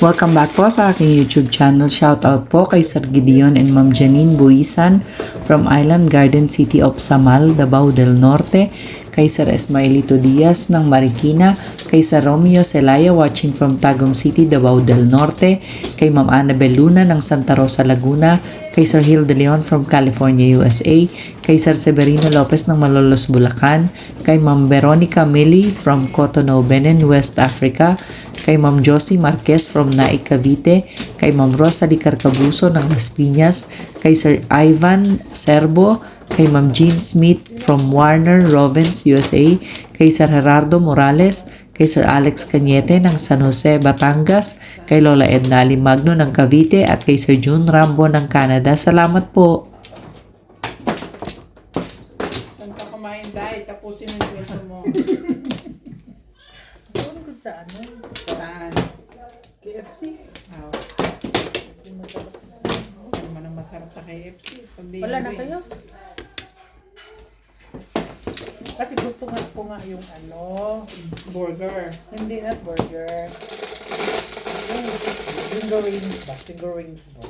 Welcome back po sa aking YouTube channel. Shoutout po kay Sir Gideon and Ma'am Janine Buisan from Island Garden City of Samal, Davao del Norte. Kay Sir Esmaelito Diaz ng Marikina. Kay Sir Romeo Celaya watching from Tagum City, Davao del Norte. Kay Ma'am Annabel Luna ng Santa Rosa, Laguna. Kay Sir Hilde Leon from California, USA. Kay Sir Severino Lopez ng Malolos, Bulacan. Kay Ma'am Veronica Mili from Cotonou, Benin, West Africa. Kay Ma'am Josie Marquez from Naik, Cavite, kay Ma'am Rosalie Carcabuso ng Las Piñas, kay Sir Ivan Serbo, kay Ma'am Jean Smith from Warner Robins, USA, kay Sir Gerardo Morales, kay Sir Alex Cañete ng San Jose, Batangas, kay Lola Edna Magno ng Cavite, at kay Sir June Rambo ng Canada. Salamat po! Saan ka kumain, Day? Tapusin mo yung kwento mo. Doon ko sa ano? Saan? KFC. Oh. Yung masarap na. Ano naman ang masarap sa KFC? Kundi Wala yung na wings. kayo? Kasi gusto nga ko nga yung ano, Burger. hindi na burger. Yung finger rings ba? Finger rings ba?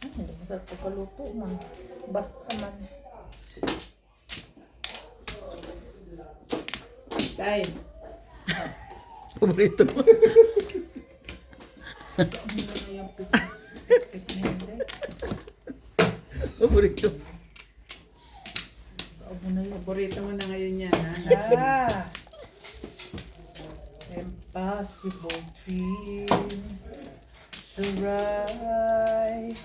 Hindi masarap pagkaluto man. Basta man. Day, Paborito mo. Ano na yung pit na hindi? Paborito. Huwag mo na yun. paborito mo na ngayon yan, ha? Ah! Impossible dream to ride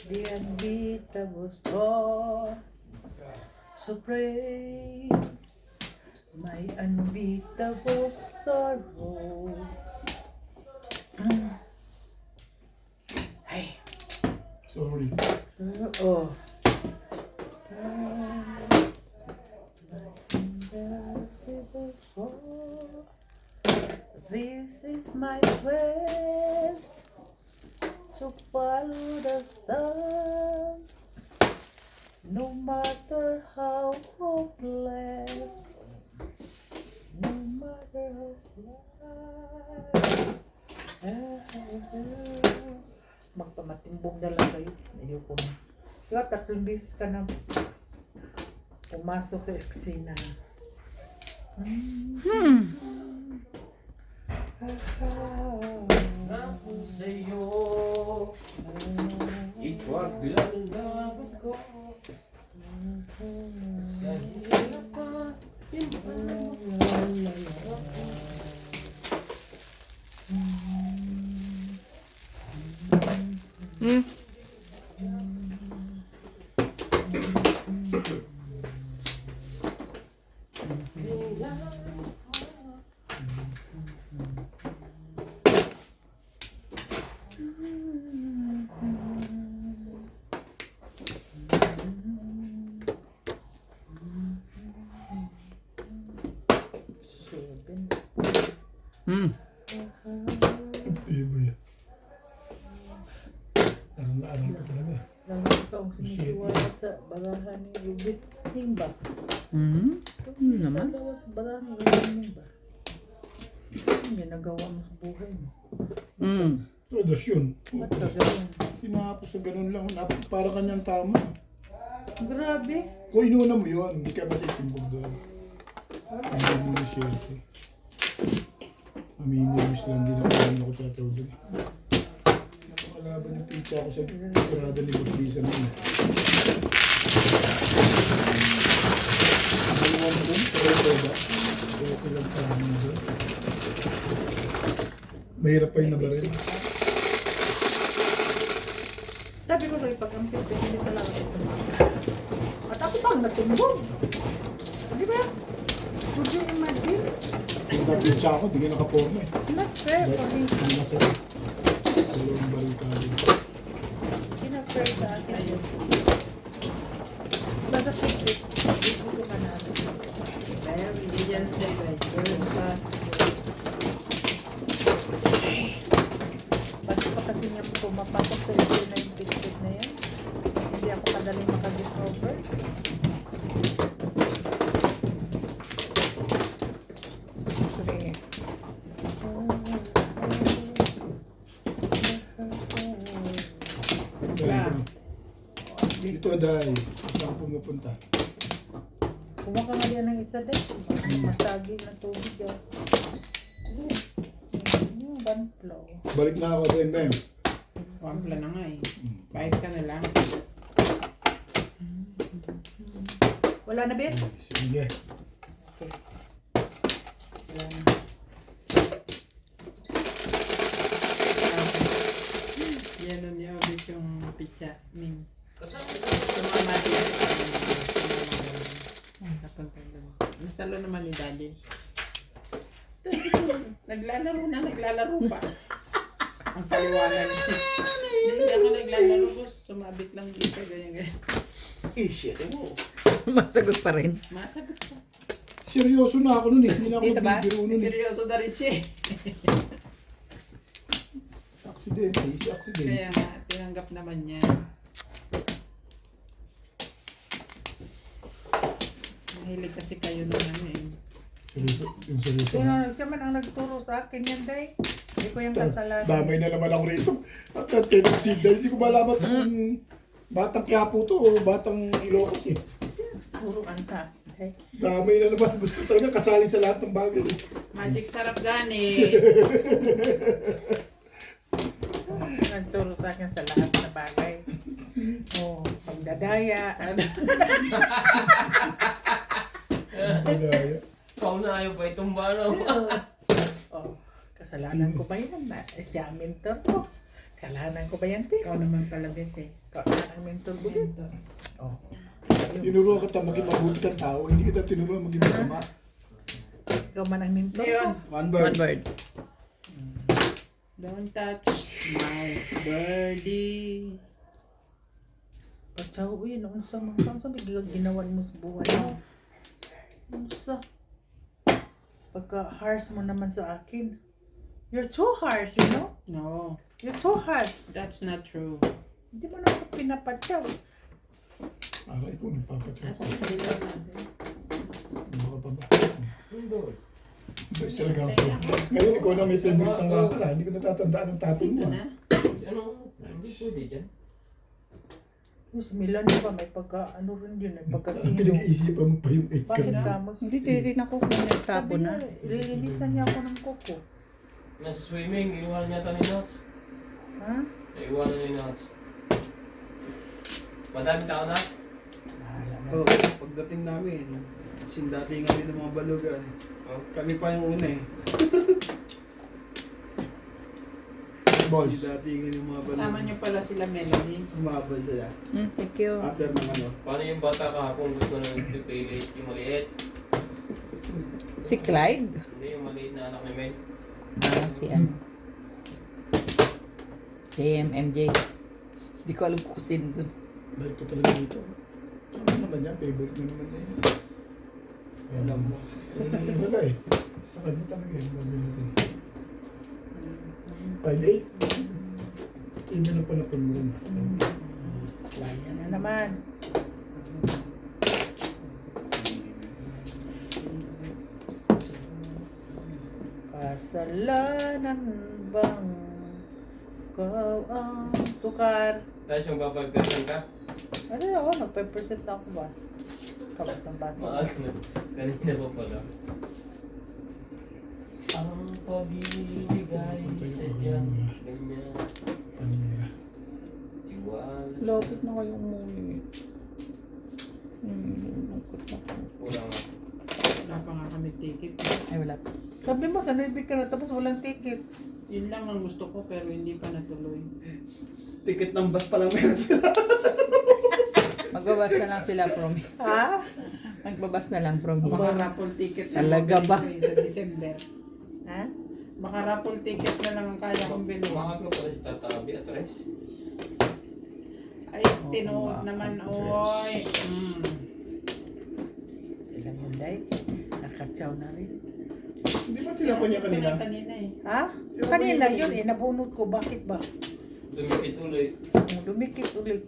the unbeatable sport. So brave, my unbeatable sorrow. Ay, Sorry. oh. This is my quest to follow the stars, no matter how hopeless, no matter how fly. Magpamatimbong na lang kayo. Ayoko na. Kaya 3 beses ka na pumasok sa eksena. Ako sa'yo, ipaglalabot ko sa hirap at Iba yan. Aral na aral ka talaga. Lalo ka ang sinisiwala sa barahan ni Rubit Himba. Naman. Sa lawat barahan ni Rubit Himba. Ano ginagawa mo sa buhay mo? Tradisyon. Ba't ka ganun? Sinapos sa ganun lang. Para kanyang tama. Grabe. Kung inuna mo yun, hindi ka matitimbog doon. Hindi mo na siya. Aminimis lang din ako sa tawag. Nakakalaban yung pizza ko sa tirada ni Baklisa na yun. Nakaliwan mo doon, pero ba? Kaya ko lang parang doon. Mahirap pa yung nabaril. Sabi ko sa'yo, pag ang pizza, hindi talaga ito. At ako pang natumbog. Di ba? Would you imagine? Yung pizza ako, hindi ka nakaporma eh. It's not fair for me. Hindi masarap. Dalawang baril ka rin. Hindi na fair sa akin yun. Basta pizza, hindi ko panalo. Very diligent, Day. Very fast. Bakit pa kasi niya pumapasok sa issue na yung picture na yan? Hindi ako madaling makadecover. Ito dahil saan pumupunta. Kumuha ka nga yan ng isa din. Masagi na tubig yan. Yung banflow. Balik na ako din, Ben. Wampla na nga eh. Bait ka na lang. Wala na, Ben? Sige. Okay. Wala na. Yan nun yung obit yung pitcha. Ming. Kasama Sumama din. Kapunta doon. Nasalo naman ni Daddy. Naglalaro pa. Ang paliwanag. Hindi ako naglalaro, boss. Sumabit lang dito, ganyan. Eh, shit mo. Masagot pa rin. Masagot pa. Seryoso na ako nun eh. Hindi na ako Dito ba? nagbibiro nun eh. Seryoso na rin siya eh. Aksidente, easy accident. Kaya nga, tinanggap naman niya. Mahilig kasi kayo nung ano eh. Seryoso, yung seryoso. Siya man ang nagturo sa akin yan, Day. Hindi ko yung kasalanan. Damay na naman ako rito. At natin dahil hindi ko malaman kung batang Quiapo to o batang Ilocos eh. Turuan sa akin, Day. Damay na naman. Gusto ko talaga kasali sa lahat ng bagay. Magic sarap gani. Nagturo sa akin sa lahat na bagay. Oh, pagdadaya. Madaya. Ikaw na ayaw pa itong banaw. Oh, kasalanan ko ba yan? Siya ang mentor ko. Kasalanan ko ba yan, Pete? Ikaw naman pala, Bete. Kasalanan ang mentor ko din. Oh. Tinuruan kita maging mabuti kang tao. Hindi kita tinuruan maging masama. Ikaw man ang mentor Ngayon, ko. One bird. Word. don't touch my birdie. Patsaw, uy, noon sa mga sabi, ginawan mo sa buhay mo. Unsa? Pagka harsh mo naman sa akin. You're too harsh, you know? No, You're too harsh. that's not true. Hindi mo na ako pinapatsaw. Alay ko, nagpapatsaw. Baka pa ba? Doon. Best talaga ako. Ngayon, ikaw na may favorite ng nga pala. Hindi ko natatandaan ang tapon mo. Ito ah. na. Ano? Hindi pwede dyan. Mas Milan ba? May pagka, ano rin yun, may pagka Ang pinag-iisipan mo pa yung 8 Bakit ka. ka? Mas, Hindi din ako kung nagtapo na. Lilinisan niya ako ng kuko. Nasa swimming, iniwanan niya ito ni Nots. Ha? Naiwanan ni Nots. Madaming tao na? Oo, pagdating namin, sindatingan din ng mga balugan. Oh. Kami pa yung una eh. Balls. Sindatingan yung mga Kasama balugan. niyo pala sila, Melanie. Umabal sila. Thank you. After ng ano. Paano yung bata kahapon gusto na nag-plate yung maliit? Si Clyde? Hindi, yung maliit na anak ni Mel. Si ano? KMMJ. Hindi ko alam kung sino dun. Dahil ko talaga dito. Ano naman yan? Favorite na naman na yun. Alam mo. Eh, wala eh. Sa kanya talaga yun. Gagawin natin. Pile 8. Email na panapon mo rin. Laya na naman. Kasalanan bang ikaw ang tukar? Tapos yung papagkasan ka, Ano ako, nag-5% na ako ba? Kapag sa basa. maaga na. Kanina pa pala. Ang pag-ibig ay sadyang ganyan. Panira. Tiwala Lapit na kayong umuwi. Lungkot na ako. Kulang nga. Wala pa nga kami ticket. Ay, wala pa. Sabi mo, sa Navy ka na tapos walang ticket. Yun lang ang gusto ko pero hindi pa natuloy. Ticket ng bus pa lang meron sila. Magbabas na lang sila from here. Ha? Magbabas na lang from here. Baka raffle ticket na Talaga lang ba? ako sa December. Ha? Baka raffle ticket na lang ang kaya kong bilhin. Maaga pala si Tatabi at Res. Ay, tinuot naman, oy. Ilan yun, Day? Nakatsaw na rin. Hindi ba sila po niya kanina? Kanina eh. Ha? Kanina yun eh, nabunot ko. Bakit ba? Dumikit ulit. Dumikit ulit.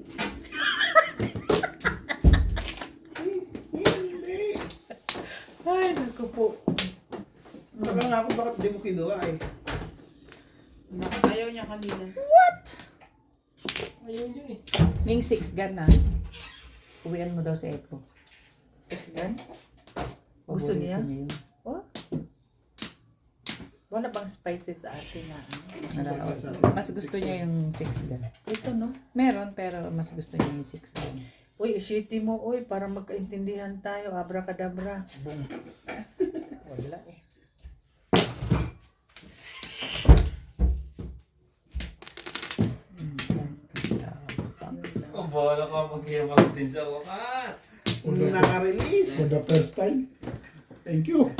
Ay, naku po. Saka nga ako bakit di mo kinuha eh. Ayaw niya kanina. Ayun yun eh. Ning 6 gan na. Uwian mo daw si Epo. Sex gun? Gusto niya? yun. Oh? Wala bang spices sa atin na ano? Mas gusto niya yung 6 gun. Ito, no? Meron, pero mas gusto niya yung 6 gun. Uy, ishiti mo, uy, para magkaintindihan tayo. Abracadabra. Boom. Wala eh. Oh, bahala ka maghihirap din sa wakas. Kung nakaka-release. For the first time. Thank you.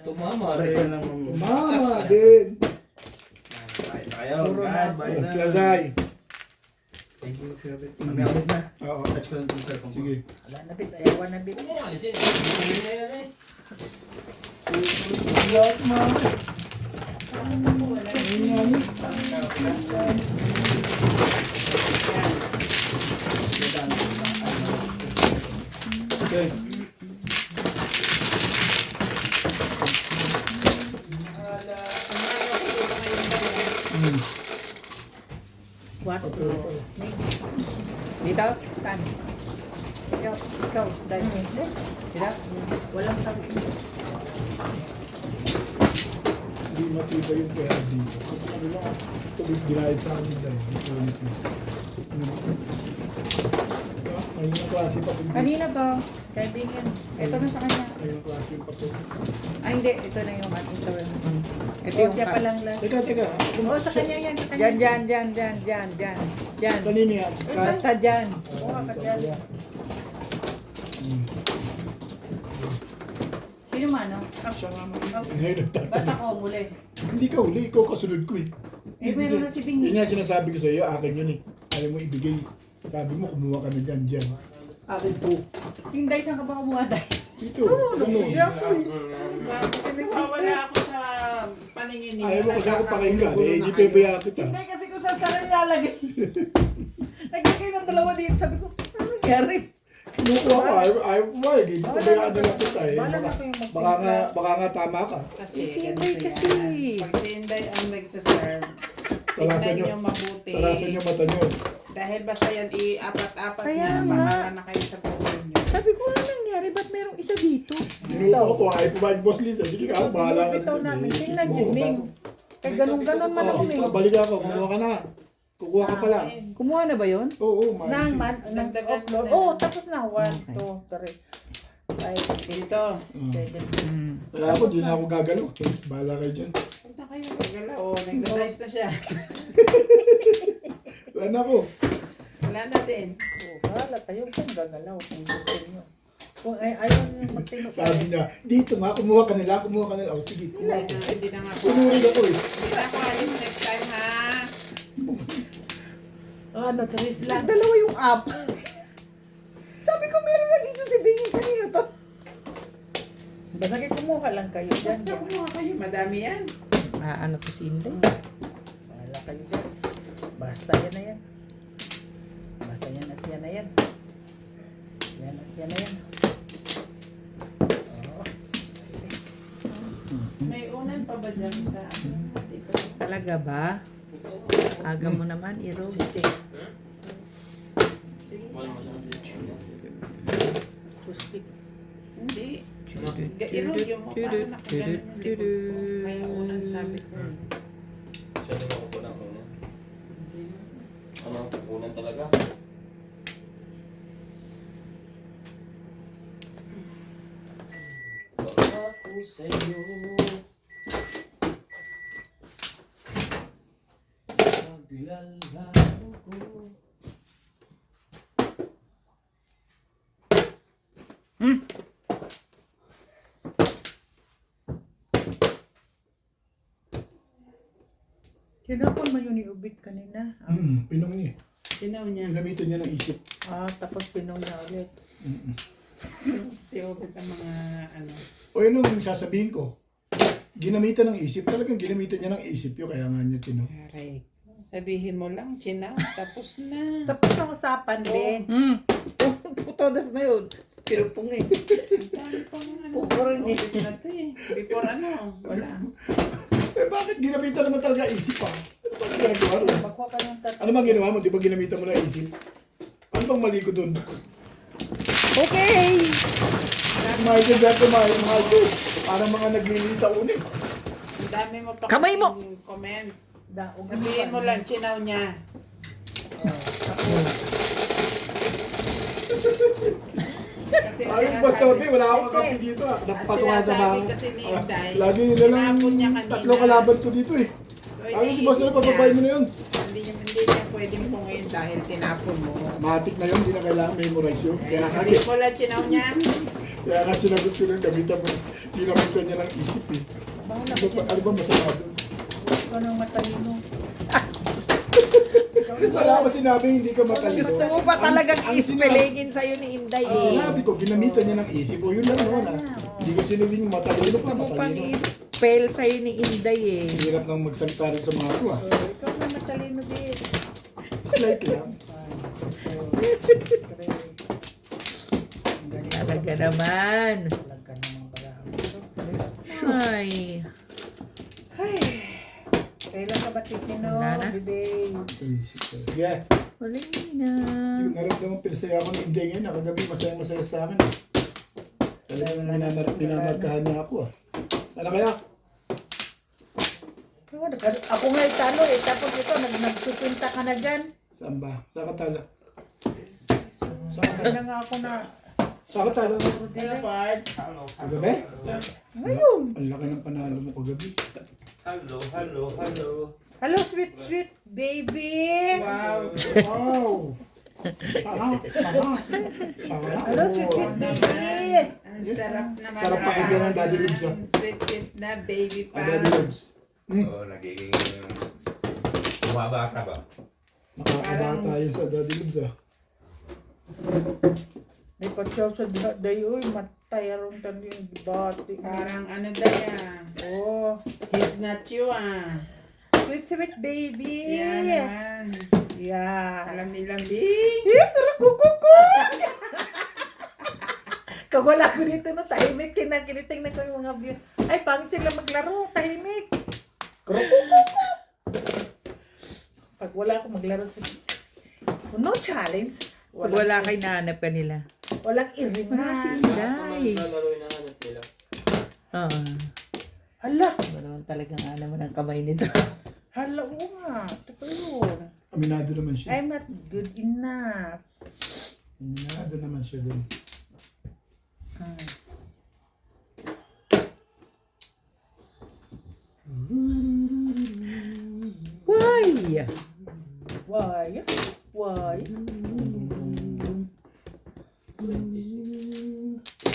Tumama Bye ka rin. na, ma'am. Mama din. Bye tayo. Guys, bye na. Plazay. Thank you, Kevin. Mami, ulit na. Oo. Touch ko lang dun sa cellphone ko. Sige. Wala na bit, ayaw na bit. Ano, alisin. Hindi na yan eh. Lahat, mama. Ayun nga ni. Okay. What? Dito? Saan? Ikaw, dahil. Dito? Walang tabi. Hindi matibay yung pera dito. Ano lang, ito binayad sa akin dahil. Ayun ang klase pa. Kanino to? Kaibigan. Ito na sa kanya. Ayun ang klase yung pato. Ay, hindi. Ito na yung ating to. Ito Oh, yung siya pa lang lang. Teka. Oh, sa kanya yan. Sa kanya. Dyan. Kanino yan? Basta dyan. Kuha ka dyan. Sino mano? Siya nga naman. Ngayon nagtatanong. Ba't ako muli? Hindi ka huli, ikaw kasunod ko eh. Eh, meron na si Bing. Yun nga sinasabi ko sa iyo, akin yun eh. Ayaw mo ibigay. Sabi mo, kumuha ka na dyan. Akin po. Sinday, saan ka ba kumuha dahil? Ito, ano? Hindi ako eh. Nagwawala ako sa paningin niya. Ayaw mo kasi ako pakinggan, eh, hindi pebaya kita. Sinday kasi kung saan saan nilalagay. Naglagay ng dalawa dito. Sabi ko, ano nangyari? Kumukuha ka, ayaw pumayag eh. Hindi pabayaan na lang kita eh. Wala na Baka nga tama ka. Kasi, Eh, si ganito Inday yan. kasi. Pag si Inday ang nagsaserve, Talasan tignan nyo. nyo mabuti. Tarasan nyo mata nyo. Dahil basta yan i-apat-apat Kaya na, nga. bahala na kayo sa buhay nyo. Sabi ko, ano nangyari? Ba't merong isa dito? Minuto ko, ayaw pumayag boss Liz. Sige ka, bahala ka Bitaw dyan namin. eh. Tingnan nyo, Ming. Kay ganun-ganon man ako, Ming. Balik ako, kumuha ka na. Kukuha ka pala. Kumuha na ba yun? Oo, Nang maalis. man, nang Nagdagan upload. na. Oh, tapos na. 1, Okay. 2, 3, 5, 6, Dito. 7. Kaya ako, di na ako gagalaw. Bahala kayo dyan. Huwag na kayo magala. O, nagda-dice na siya. Wala na ako. Wala na din. Oh, wala kayo kung gagalaw kung gusto nyo. Kung ayaw nyo magtino Sabi niya, dito nga, kumuha ka nila. O, sige, kumuha ko. Hindi na nga ako. Sunurin ako eh. Hindi na ako alis next time, ha? Ano, Therese lang. Dalawa yung app. Sabi ko, meron na dito si Bing. Kanino to? Basta kayo kumuha lang kayo dyan. Basta kumuha kayo. Madami yan. Ano to si Inday? Wala kayo dyan. Basta yan na yan. Basta yan at yan na yan. Yan at yan na yan. Oh. May unan pa ba dyan sa dito? Talaga ba? Aga mo naman, Iro. City. Wala masyadong Kustik. Hindi. Irog mo para nakaganon yung likod ko. Kaya unan sabi ko. Siya naman ako po ng unan. Ano? Unan talaga? Ako sa'yo paglalaro ko. Tinapon mo yun ni Ubit kanina. Pinong niya. Sinaw niya. Ginamitan niya ng isip. Tapos pinong niya ulit. Si Obit ang mga ano. O yun ang sasabihin ko. Ginamitan ng isip. Talagang ginamitan niya ng isip yun. Kaya nga niya tino. Aray. Sabihin mo lang, chinaw. Tapos na. Tapos ang usapan, Ben. Putodas na yun. Pirupong eh. Ang dami pang ano. Pupurin eh. Obit na to eh. Before ano, wala. Eh bakit ginamitan naman talaga isip pa? Ano ba ginagawa mo? Magkuha ka ng tatlo. Ano bang ginawa mo? Di ba ginamitan mo ng isip? Ano bang mali ko dun? Okay! Kumain ka dyan, kumain mga ito. Parang mga naglilinis sa una eh. Ang dami mo pa Kamay mo! comment. Daog Sabihin mo lang, chinaw niya. Kasi Ayun, Boss Tony, wala akong kape dito ah. Napatunga sa sinasabi mga. kasi ni Inday, Lagi na lang tinapon niya kanina. tatlo kalaban ko dito eh. So, Ayun si Boss Tony, pababayin mo na yun. Hindi niya pwedeng pungayin dahil tinapon mo. Matik na yun, hindi na kailangan memorize yun. Sabihin mo lang, chinaw niya. Kaya nga sinagot ko ng gamitan mo. Ginamitan niya ng isip eh. Ano ba masama doon? Huwag ka nang matalino. Wala ko sinabi hindi ka matalino. Gusto mo pa talagang Ang ispelingin sa'yo ni Inday Ang sinabi ko, ginamitan niya ng isip. O yun lang naman ha. Hindi ko sinabing matalino Gusto pa, mo pang matalino. ispell sa'yo ni Inday eh. Hirap nang magsalita rin sa mga ito ah. Ikaw na matalino din. Slight lang. Talaga naman. Talaga naman pala. Ay. Kailan ka ba titino? Wala na. Biday. Yeah. Huli na. Hindi ko naramdaman pinasaya ako ng Inday ngayon. Nakagabi masaya-masaya sa akin. Talagang minamarkahan niya ako ah. Ano kaya? Ako nga italo eh. Tapos ito, nagsupunta ka na dyan. Saan ba? Saan ka tala? Kaya nga ako na. Saan ka tala? Hello, Bart. Kagabi? Ngayon. Ang laki ng panalo mo kagabi. Hello, sweet, sweet baby. Wow. Wow! Sarap! Sarap! Sarap! Hello, sweet, sweet baby. Ang sarap naman. Sarap pakinggan ng Daddy Libs, ah. Ang sweet na baby pa. Ang Daddy Libs. Oo, nagiging bumabata ba? Nakakabata yun sa Daddy Libs ah. May patsaw sa day, uy, matay arong tan yung bati. Parang ano daya. Oh, He's not you ah. sweet, sweet baby. Yan naman. Yeah. Alam nilang di. Kukuku! Kawala ko dito no, tahimik. Kinitingnan ko yung mga view. Ay, pangit sila maglaro. Tahimik. Kukuku! Pag wala ako maglaro sa... No challenge. Pag wala kay nahanap ka nila. Walang iring Wala si na. Inday. Naglalaro yung nahanap nila. Oo. Hala. Ano naman talagang alam mo ng kamay nito. Hala, oo nga. Ito yun. Aminado naman siya. I'm not good enough. Aminado naman siya dun. Why? Why? Why?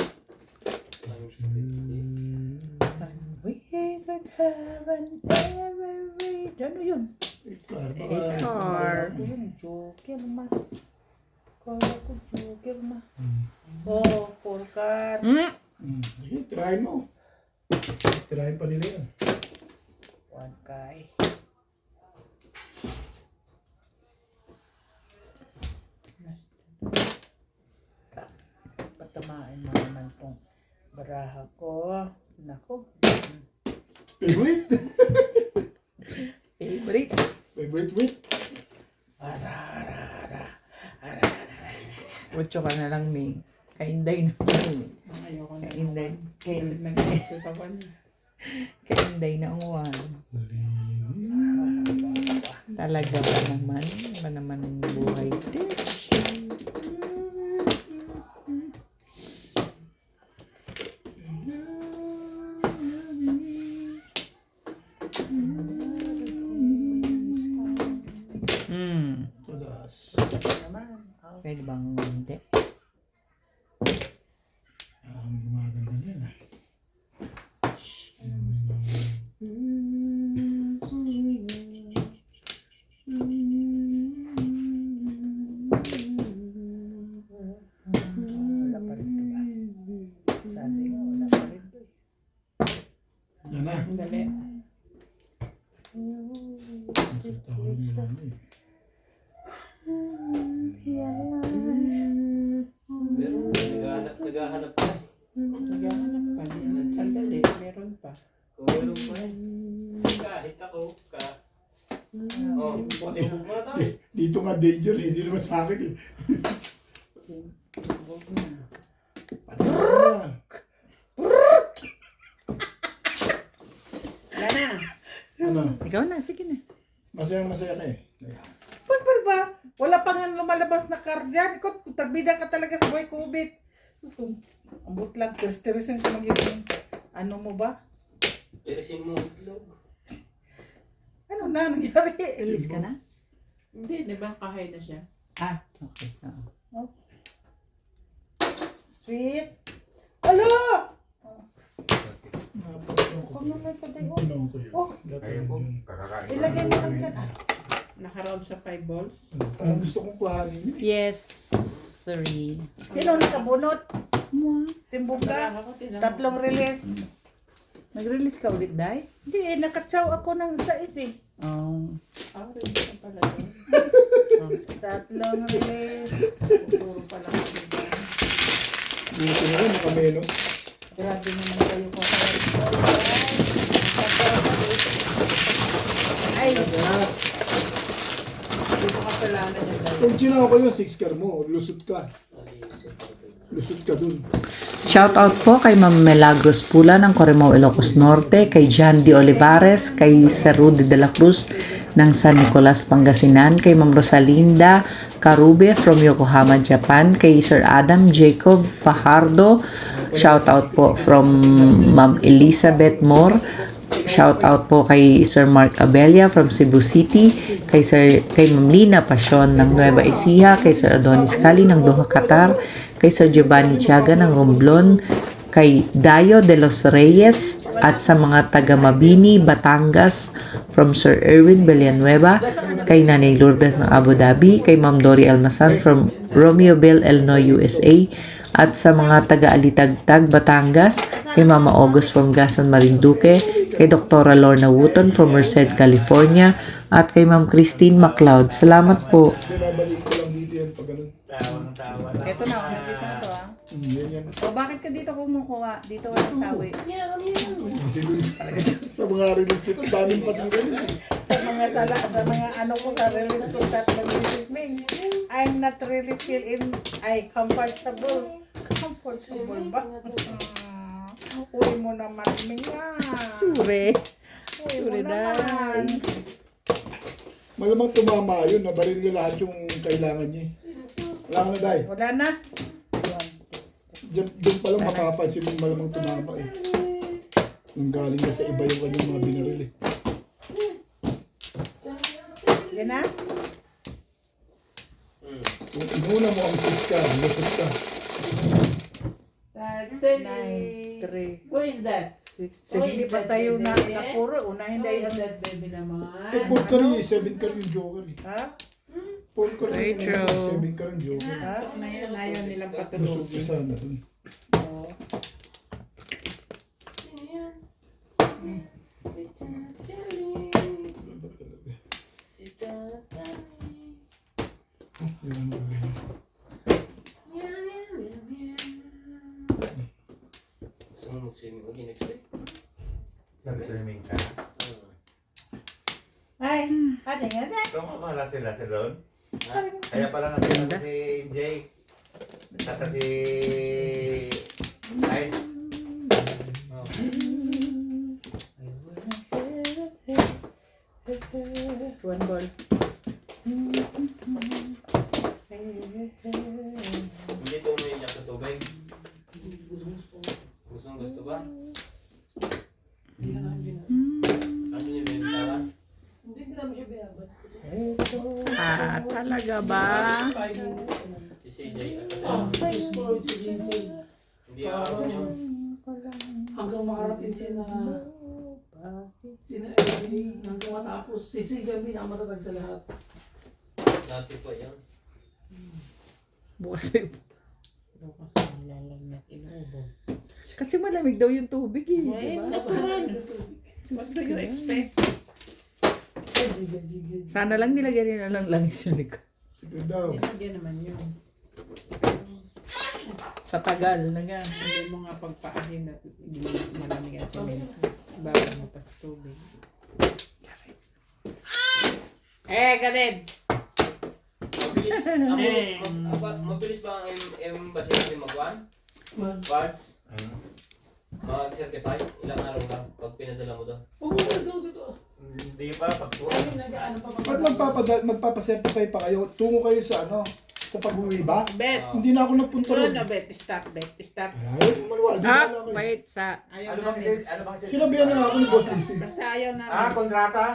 Times 50. And we could have an every... Ano yun? Car. Ano yun? Joker ma. Kala ko joker ma. Oh, porkat. Sige, try mo. Try pa nila yan. One guy. Patamaan mo naman tong baraha ko. Nako. Favorite? Favorite. Favorite week? Ocho ka na lang, May. Kainday na. Ayoko na. Kainday. Kailan nag-iisa sa kanya. Kainday na uwan. Talaga ba naman? Ba naman ang buhay? Bitch. Tadas. Naman. Oh. Pwede bang hindi? Ang gumaganda niyan ah. Wala pa rin ito ba? Sabi nga, wala pa rin ito eh. Yan na. Dali. Ang salita ko lang nila ano eh. Meron, naghahanap pa. Naghahanap ka. Sandali, meron pa. Kung meron pa eh. Kahit ako, Oh, buti mo ba tayo? Dito nga danger eh. Hindi naman sa akin eh. Pati na. Wala na. Ano? Ikaw na, sige na. Masaya ka eh. Pagpal ba? Wala pa nga lumalabas na card yan. Ikaw, tabida ka talaga sa buhay COVID. Tapos kung ambot lang, tiris-tirisin ko magiging ano mo ba? Tirisin mo. Ano na nangyari? Release ka na? Hindi, di ba kahay na siya? Ah, okay. Sweet. Alo! Kung naman pa tayo. Tinawag ko yun. Oh, Kaya po. ilagay mo lang yan. Naka-round sa 5 balls. Parang gusto kong kuhanin yun. Yes, sorry. Sino nakabunot? Timbog Wala ka? ako, tinawag. 3 release. Nag-release ka ulit, Day? Hindi eh, nakatsaw ako ng sais eh. Oh. Ah, rin ka pala yun. 3 release. Puro pala ako dyan. Buti na rin, nakamenos. Grabe naman kayo ko. Ay, Hindi ko kasalanan yung dalawa. Kung ginawa ko yun, 6 car mo, lusot ka. Lusot ka dun. Shoutout po kay Ma'am Milagros Pula ng Corimao, Ilocos Norte, kay John D. Olivares, kay Sir Rudy de la Cruz ng San Nicolas, Pangasinan, kay Ma'am Rosalinda Karube from Yokohama, Japan, kay Sir Adam Jacob Fajardo. Shoutout po from Ma'am Elizabeth Moore. Shoutout po kay Sir Mark Abella from Cebu City, kay Ma'am Lina Pasyon ng Nueva Ecija, kay Sir Adonis Cali ng Doha, Qatar, kay Sir Giovanni Tiaga ng Romblon, kay Dayo de los Reyes, at sa mga taga Mabini, Batangas from Sir Erwin Villanueva, kay Nanay Lourdes ng Abu Dhabi, kay Ma'am Dory Almasan from Romeoville, Illinois, USA, at sa mga taga Alitagtag, Batangas, kay Mama August from Gasan, Marinduque, kay Dr. Lorna Wooton from Merced, California, at kay Ma'am Christine MacLeod. Salamat po. Binabalik ko lang dito yan pag ganun. Ito na, dito na to ah. Yan yan. O bakit ka dito kumukuha? Dito walang sawi. Sa mga release dito, daming pa sa release. sa mga sala, sa mga ano ko sa release ko, 3 releases Ming. I'm not really feel in, comfortable. Comfortable ba? Uwi mo naman, Ming. Sure. Uwi mo naman. Malamang tumama yun, nabaril niya lahat yung kailangan niya. Wala ka na, Day. Wala na. Doon pa lang makapansin yung malamang tumama eh. Nang galing na sa iba yung kanyang mga binaril eh. Yan na. Kung inuna mo ang 6 ka, lusot ka. 9, 3, Who is that? 6. Hindi pa tayo na napuro. Unahin Who tayo. is that baby naman? Eh, 4 ka rin eh, 7 ka rin yung joker eh. Ha? 4 ka rin, 7 ka rin joker. Ah, na yan, ayaw nilang Lusot ka patulogin. sana dun. Oo. Yun ang gawin. Gusto mo mag-swimming ulit next week? Nag-swimming ka. Ay, ate nga na. Ikaw nga mahala sila sa doon. Kaya pala nagpunta si MJ. Saka si... Ay, One ball. Hindi ito umiiyak sa tubig. Gusto ba? Sabi niya, may bitawan. Ah, talaga ba? Si CJ kasi hindi araw niya. Hanggang makarating sina Emily, hanggang matapos si CJ pinakamatatag sa lahat. Dati pa yan. Bukas ay... Bukas malalagnat inubo. Kasi malamig daw yung tubig eh. Ay, Diba? natural. What do you expect? Sana lang nilagyan nila lang langis yung likod. Sige daw. Nilagyan naman yun. Sa tagal na nga. Hindi mo nga pagpaahin at malamig ang semento. Bago mo pa sa tubig. Eh, Ganed! Sabi Mabilis. Mabilis ba ang embassy natin magwan? Cards? Mag-certify? Ilang araw lang pag pinadala mo doon? Oo, ito. Hindi pa, pag Ay, nag-ano pa Pag magpapasertify pa kayo, tungo kayo sa sa pag-uwi ba? Bet. Hindi na ako nagpunta No, ron. no, bet. Stop, bet. Stop. Ay, maniwala. Di ba kayo? Wait, sa... Ayaw Ano bang namin. Sinabihan na ako ni Boss Lizzy. Basta ayaw namin. kontrata?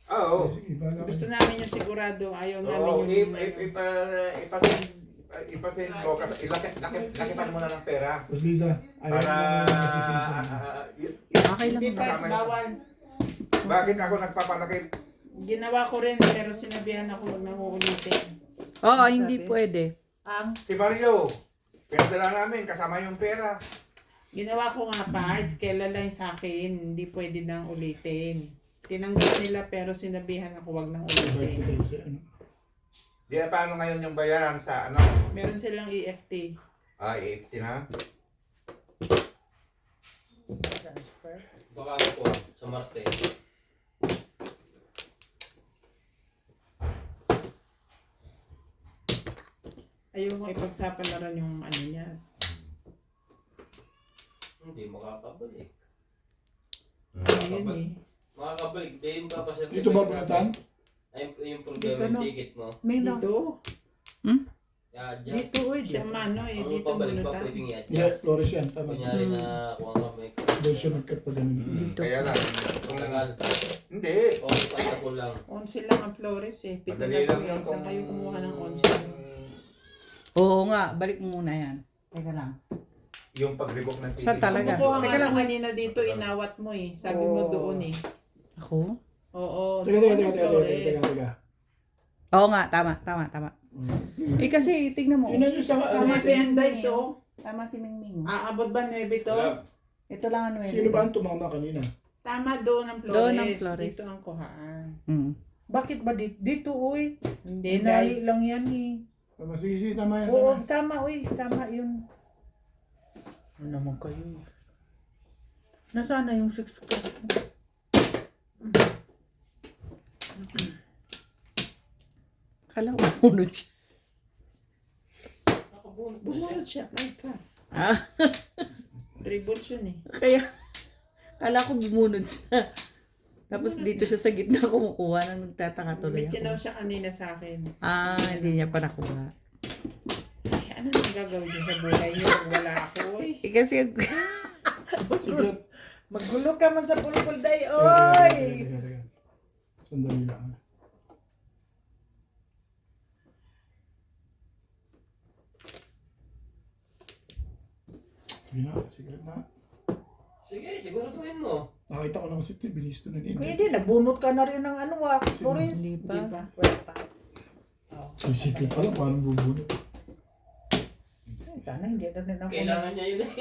Oo. Sige, bahala Gusto kayo. namin yung sigurado. Ayaw namin Oo, yung... ipasend mo kasi lakipan mo na ng pera Boss Liza, ayaw para na nagsisisi. Okay lang Hindi ba? pa, bawal. bakit ako nagpapalaki? Ginawa ko rin, pero sinabihan ako huwag nang uulitin. Oo, hindi pwede. Ang Si Mario, pinadala namin kasama yung pera. Ginawa ko nga parts, kailan lang sa akin, hindi pwede nang ulitin. Tinanggap nila pero sinabihan ako huwag nang ulitin. Di na paano ngayon yung bayaran sa Meron silang E EFT. EFT na? Baka ako po sa Marte. Ayaw mo ipagsapalaran yung ano niya. Hindi makakabalik. Ayun eh. Makakabalik. Hindi yung papasertify. Dito ba punatan? Ay, yung problema yung ticket mo. may na. Dito. I-adjust. Dito, uy. Siya mano eh, Ang dito pabalik pa bunutan. pwedeng Hindi, i-adjust. Flores yan. Tama. Kunyari na kung ano may Doon siya nagkat pa ganun. Kaya lang. kung tagal. Hindi. O, pagkakul lang. 11 lang ang Flores eh. Pito Madali na lang po yan yan. kung... Saan kayo kumuha ng 11? Oo nga, balik mo muna yan. Teka lang. Yung pag-revoke ng ticket. Saan talaga? Kumukuha Teka nga lang, siya kanina dito, inawat mo eh. Sabi mo doon eh. Ako? Oo, Teka, doon teka, ang teka, Flores. teka. Oo nga, tama. Eh kasi, tignan mo. Yun na yung sa... Tama si Anday, so. Tama si Mingming. Aabot ba 9 to? Ito lang ano Sino ba ang tumama kanina? Tama doon ang Flores. Doon ang Flores. Dito ang kuhaan. Mm. Bakit ba dito? Dito, uy. Hindi, Dinahi lang yan eh. Sige, tama yan. Oo, Tama. tama, uy. Tama yun. Ano naman kayo? Nasaan na yung 6 ko? Kala ko bunod siya. bumunod siya. Ay ka. Ah, 3 volts yun eh. kaya, kala ko bumunod siya. Tapos dito siya sa gitna kumukuha nang nagtataka tuloy May chinaw ako. siya kanina sa akin. Ah, hindi niya pa nakuha. Ay, ano nang gagawin niyo sa buhay niyo kung wala ako eh? Eh kasi, Secret. Magulo ka man sa pulpul day, Teka, oy! teka. Sandali lang. Sige na, secret na. Sige, siguraduhin mo. Nakita ko na kasi ito, binis ito na nito. Pwede, nagbunot ka na rin ng ano, Flores. hindi pa. Di ba? Wala pa. May secret pala, paano bubunot? Ay, sana hindi na rin ako. Kailangan niya yun eh.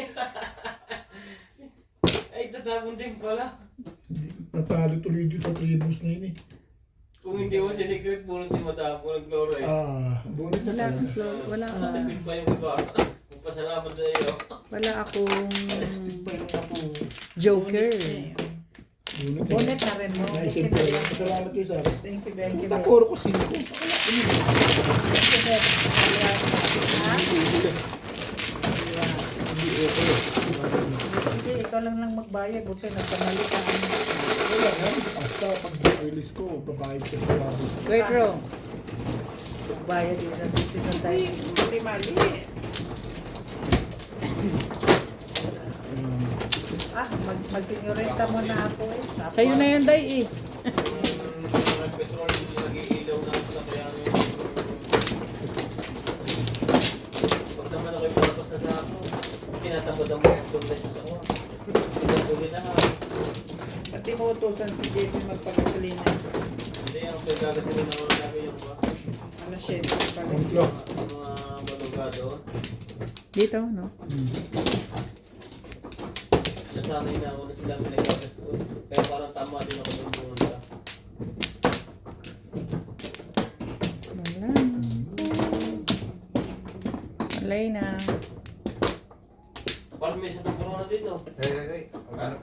Ay, tatapon din pala. Hindi, natalo tuloy dito sa tribus na yun eh. Kung hindi mo sinikret, puro di matapon ng kloro eh. Bunot na Wala, talaga. wala ako. Matipid pa yung iba. Magpasalamat sa iyo. Wala akong Pero ako. joker. Bunot na. Bonnet na rin mo. Naisip ko. Pasalamat kayo sa akin. Thank you very much. Taporo ko 5. Hindi, ikaw lang magbayad. Buti nagkamali ka. Wala na. Basta pag-release ko, babayad ka sa labo. Wait, Ro. Bayad yun ang susunod tayo. Kasi mali. Mag-senyorita mo na ako. Tapos, Sa'yo na yan, Day eh. Nag-petrol, hindi nag-iilaw na sa kaya pag naman ako'y palabas na sa ako, tinatamad ang mga tulad sa ako. Sinaguli na ha. Pati mo utusan si JP magpagasolina. Hindi, ang pagkagasilin ako na namin yung ba? Ano siya? Pala. Komplo. Ang mga maluga doon. Dito, no? Nasanay na ako na silang pinagkagas ko. Kaya parang tama din ako ng pumunta. Wala. Malay na. Parang may sakit corona din, no? Hey.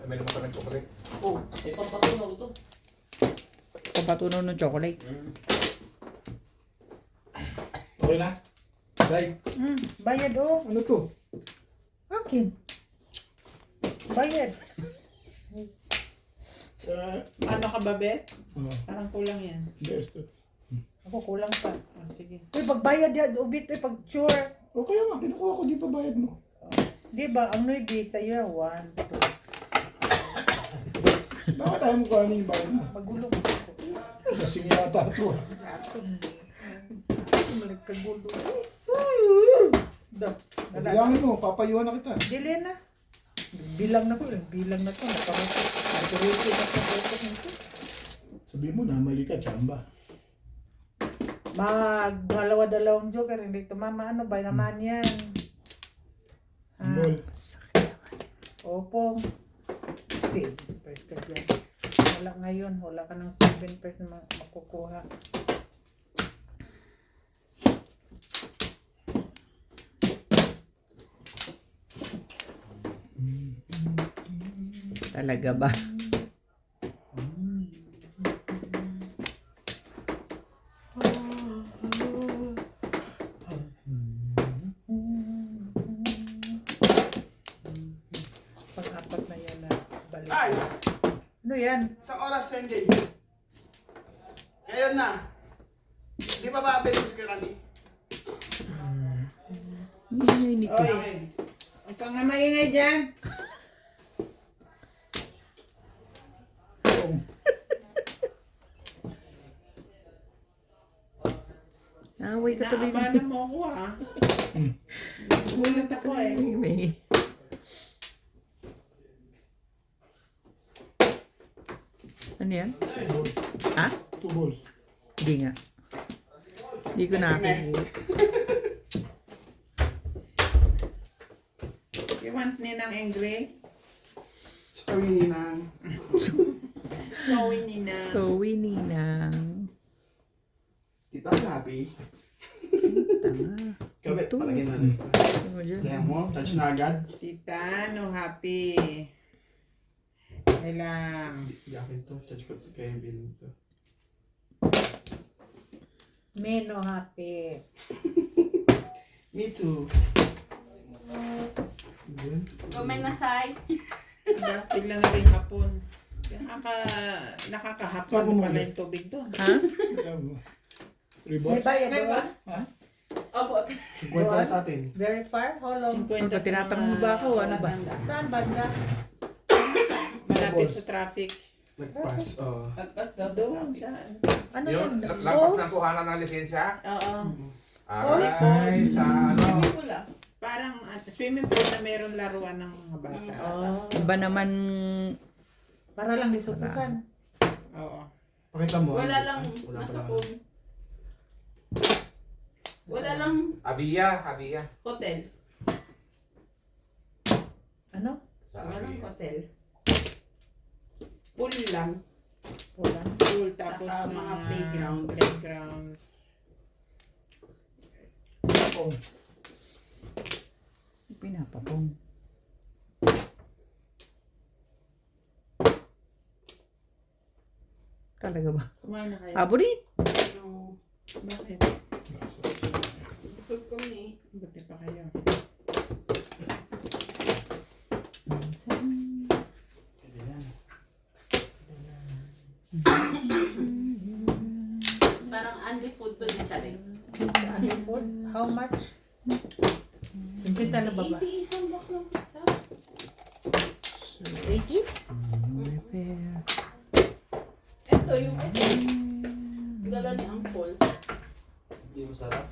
May naman pa nagpapalit. Oh, may pampatunaw ko to. Papatunaw ng chocolate. Okay na? Day, Bayad oh. ano to? Akin. Bayad. Ano ka ba, Bet? Oh, Parang kulang yan. yes, to. Ako kulang pa. Sige. Uy, pagbayad yan, ubit, pag sure. O kaya nga, kinukuha ko, di pa bayad mo. Di ba, ang nuibi sa'yo, 1, 2. Bakit ayaw mo kuha yung bayad mo? Magulo. Kasing yata ito. Kagulo. Bilangin mo, papayuhan na kita. Dili na. Bilang na ko. Naturuti na ko. Sabihin mo na, mali ka, tsamba. Dalawa-dalawang joker, hindi tumama. Ano ba naman yan? Ball. Opo. 7 pesos ka dyan. Wala ngayon. Wala ka ng 7 pesos na makukuha. Talaga ba? Pang-apat na yan na balik. Ay! Ano yan? Sa oras Sunday. Ngayon na. Di ba ba-abelos ka Rani? Oy, huwag kang nga maingay dyan. Away ka tuloy. Naabalan mo ako Gulat ako eh. May. Ano yan? Ha? 2 balls. Hindi nga. Hindi ko nakakita. You want ninang angry? Sa Winninang. Sorry, ninang. So, winnie na. Tita, happy. Tama. Kabit, Ito. palagyan natin. Ano mo dyan? Kaya mo, touch na agad. Tita, no happy. Kailang. Di akin to, touch ko kaya yung bilhin to. Meno happy. Me too. Yun. Bigla na rin hapon. Nakakahapon Saan mo pala ulit? yung tubig doon. Ha? May 3 balls? bayad ba? Ha? Opo. 50 na sa atin. Very far? How long? 50 sa Tinatanong mo ba ako? Ano ba? Saan banda? Malapit sa traffic. Nagpass, oh. Doon, saan? Ano Yung yun? lampas ng kuhanan ng lisensya? Oo. Ay, sa ano? Parang swimming pool na meron laruan ng mga bata. Iba naman, Para lang lisutusan. Oo. Pakita mo. Wala lang, Wala pa lang. naka-phone. Wala lang Abiya. hotel. Ano? Sa Wala lang Abiya. hotel. Pool lang. Wala. Pool tapos Saka mga playground. Playground. pinapapong. Talaga ba? Kumain na kayo. Paborit! No. Bakit? Busog kami. Buti pa kayo. Parang only food to the challenge. Ano po? How much? 50 na ba ba? Isang box ng pizza. Repair. Ito yung dala ni Uncle. Hindi mo sarap.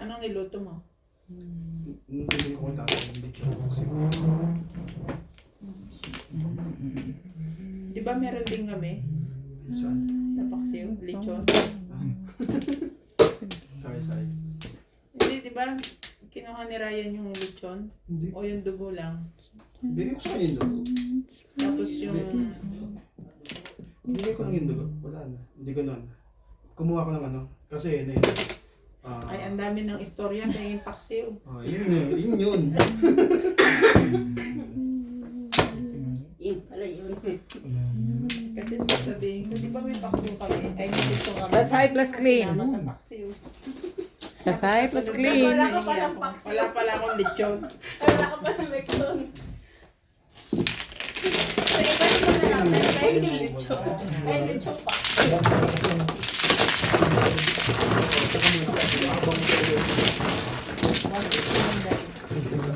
Anong niluto mo? Nung pinili ko yung tatay, hindi siya boxing. Di ba meron din kami? Saan? Napaksiw, lechon. Sorry. Hindi, di ba? Kinuha ni Ryan yung lechon. Hindi. O yung dugo lang. Bigay ko sa kanya yung dugo. Tapos yung... Bigay ko lang yung dugo. Wala na. Hindi ko nun. Kumuha ko ng ano. Kasi na yun. Ay, ang dami ng istorya kay paksiw. Yun. Yun pala yun. Kasi sasabihin ko, di ba may paksiw kami? Ay, dito kami. Lasay plus clean. Sinama sa paksiw. Lasay plus clean. Wala ka palang paksiw. Wala pala akong lechon. Wala ka pa ng lekton. Sa iba ko na namin, ay lechon. Ay lechon pa.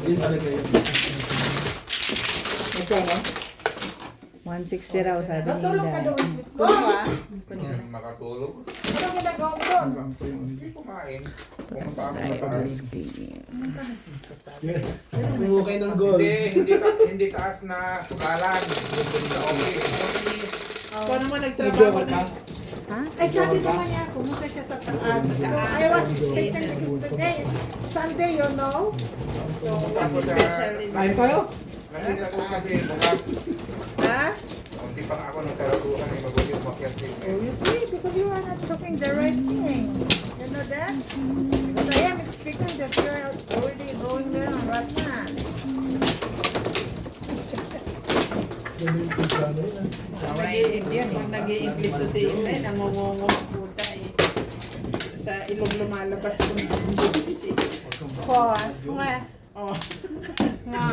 Yun talaga yun. 160 raw, sabi ni Natulog ka Inday. doon. Kuno ka? Makatulog. Ano ginagawa mo doon? Hanggang po yung Hindi kumain. Pumunta ako Lasay sa taas. plus clean. Yeah. Kumuha kayo ng gold. Hindi taas na sukalan. Sa okay. Ikaw naman Nag-joker nagtrabaho ka? na. Ay, sabi naman niya, pumunta siya sa taas. So, I was expecting because today is Sunday, you know? So, what's special in Kain tayo? Nakita ko kasi bukas. Ha? Kunti pang ako ng saratuhan ay mabuti umakyat si Oh, you see, because you are not talking the right thing. You know that? Because I am expecting that you are already going there on Ratman. Ganun yung plano yun. Pag nag-i-insist si Inday, nangungungong puta eh. Sa ilong lumalabas yung boses eh. Ko, nga. Oh, Nga.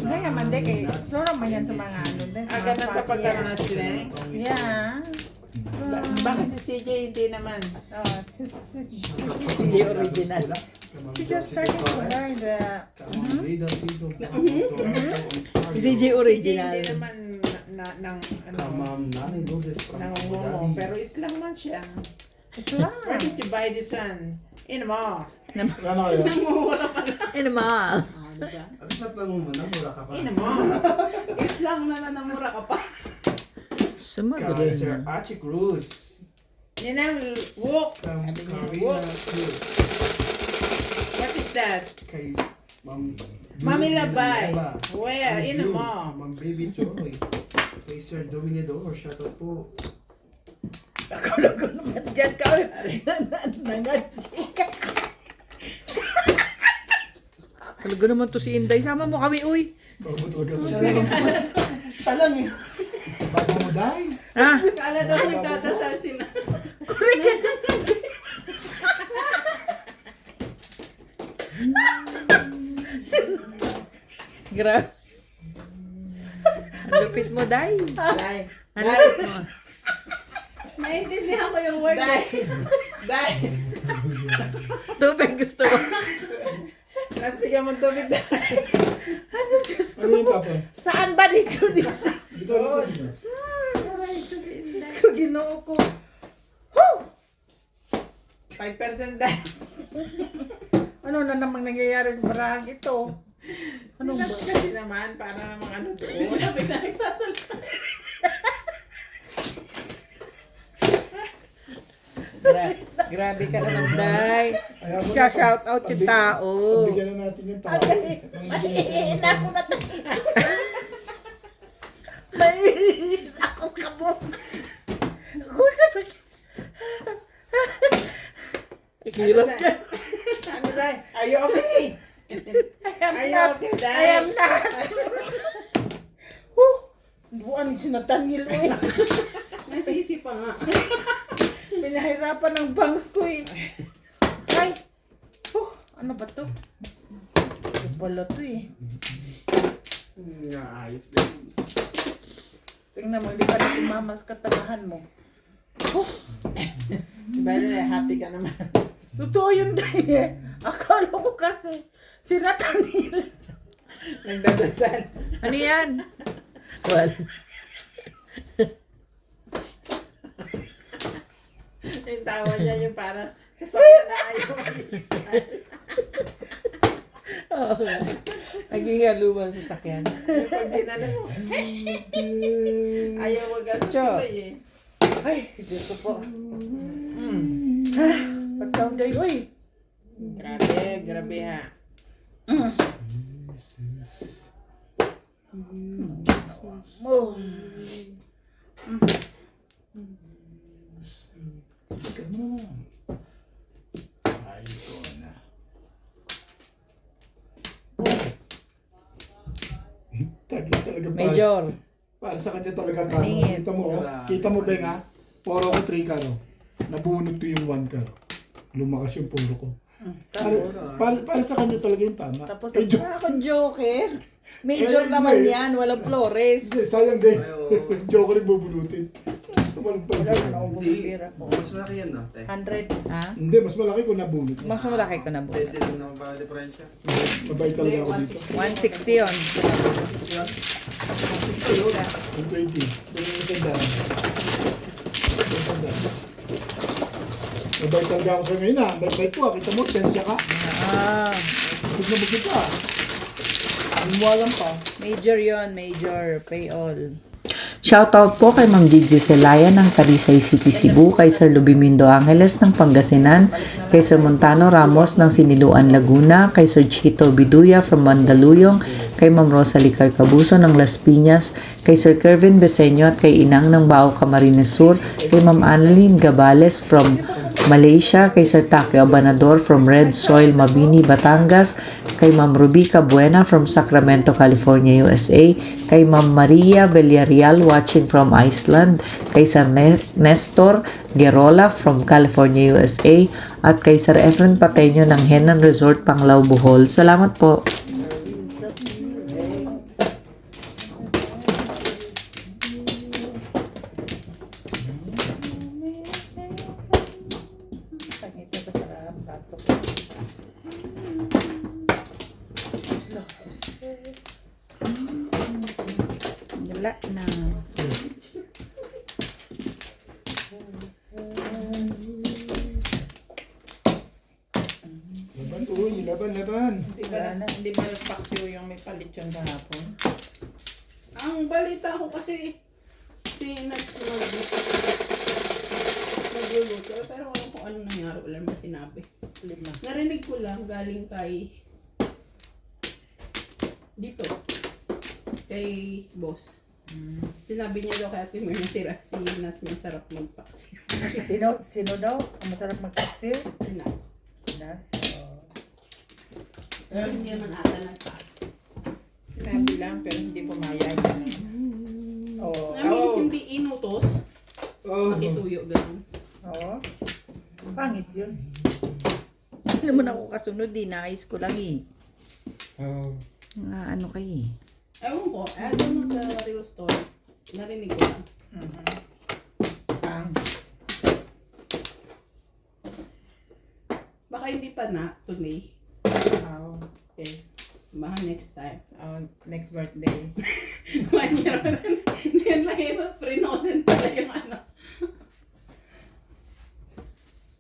Nga naman, de, kay, so naman yan sa mga ano din. sa aga mga nang party. kapagkaroon sila eh. Yeah. Bakit si CJ hindi naman? Oh, Hindi original. she just started to learn the... Si CJ CJ original. hindi naman ng nangungungo. Pero Islam man siya. Islam. Why did you buy this one? Mo. Ano kayo? Animal. At least natanong mo na, mura ka pa. Mo. Islam na nanamura ka pa. Sumagot. Sir Archie Cruz. Yan ang walk. Sabi niya, Karina walk. Cruz. What is that? Kay Ma'am Mami Julie Labay. Villanueva. Where? Ma'am Ino June. mo. Ma'am Baby Joy. Kay Sir Dominador, shoutout po. Akala ko naman dyan ka. Nangadika. Talaga naman to si Inday. Sama mo kami, uy. Babutog ka pa. Siya lang eh. Bago mo dahil. Ha? Kala daw nagdadasal sina. Grabe. Ang lupit mo, Day. Dai. Ang lupit mo. Naintindihan ko yung word Dai. eh. Dai. Tubig gusto mo. Mas bigyan mo tubig, Dai. Ano, Diyos ko. Ano yung papa? Saan ba dito? Dito, dito. Diyos ko, ginoo ko. Woo! 5% Dai. Ano na namang nangyayari sa barahang ito? Ano ba? Relax kasi naman para namang ano doon. Sabi na nagsasalita. Grabe ka naman, Day. Ayaw mo Siya na, shout out yung tao. Pagbigyan na natin yung tao. Maiiin ako na tayo. Maiiin ako ka mo. Hirap Dai? Ano, Dai? Are you okay? Are you okay, Dai? I am not. Woo! Buwan si Nathaniel eh. Nasisi pa nga. Pinahirapan ng bangs ko eh. Ay! Ano ba to? Bala to eh. Ayos din. Tingnan mo, hindi ka na tumamas katamahan mo. Diba na, happy ka naman. Totoo yun dahil eh. Akala ko kasi si Nathaniel. Nagdadasal. Ano yan? Well, Yung tawa niya yung parang sasakyan na ayaw mag-isa. naging haluman sa sakyan. Yung pag ginano mo, ayaw mag-ano Cho. tuloy eh. Ay, dito po. Mm. Pagkauday ko eh. Grabe, grabe ha. Oh. Talaga Major. para sa kanya talaga tama. Maningit. Kita mo ba nga? 4 ko 3 karo. Nabunot ko yung 1 karo. Lumakas yung 4 ko. Para sa kanya talaga yung tama. Tapos, Ako joker. Major Eh, naman eh. yan, walang Flores. Hindi, sayang din. Ayo. Joker yung bubunutin. Ito palang wala na akong Hindi. bumibira ko. Mas malaki yan na, te. 100. Ha? Hindi, mas malaki kung nabunot. Mas malaki ko na 20 lang naman ba diferensya? Mabait talaga ako dito. 160 yun. 120. Kung yung isang daan. Mabait talaga ako sa ngayon ah. Bait ko ah. Kita mo, sensya ka. Ah, Busog na busog ka. Ano mo alam pa? major yon, major. Pay all. Shoutout po kay Ma'am Gigi Celaya ng Talisay City, Cebu, kay Sir Lubimindo Angeles ng Pangasinan, kay Sir Montano Ramos ng Siniluan, Laguna, kay Sir Chito Biduya from Mandaluyong, kay Ma'am Rosalie Carcabuso ng Las Piñas, kay Sir Kervin Beseño at kay Inang ng Bao Camarines Sur, kay Ma'am Annalyn Gabales from Malaysia, kay Sir Takeo Abanador from Red Soil, Mabini, Batangas, kay Ma'am Rubica Buena from Sacramento, California, USA, kay Ma'am Maria Villarreal watching from Iceland, kay Sir Nestor Gerola from California, USA, at kay Sir Efren Pateño ng Henan Resort, Panglao, Bohol. Salamat po. Ito sa sarap. Batok. Wala na. Laban, uy, laban. Hindi ba nagpaksiw yung may palit yung kahapon? Ang balita ko kasi si nagluluto. Pero alam kung anong nangyari. Wala naman sinabi. Narinig ko lang galing kay dito. Kay boss. Sinabi niya daw kay Ate Mir na si Nats masarap magpaksi. Sino daw? Ang masarap magpaksiw? Si Nats. Na? Pero hindi naman ata nagpaksi. Sinabi lang pero hindi pumayag. Oo. I mean, hindi inutos. Nakisuyo ganun. Oo. Pangit yun. Hindi naman ako kasunod eh. Naayos ko lang eh. Ano kayo eh. Ewan ko, I don't know the real story. Narinig ko lang. Baka hindi pa na, today. Oh, okay. Baka next time. Next birthday. Diyan lang yung frinozen pala yung ano.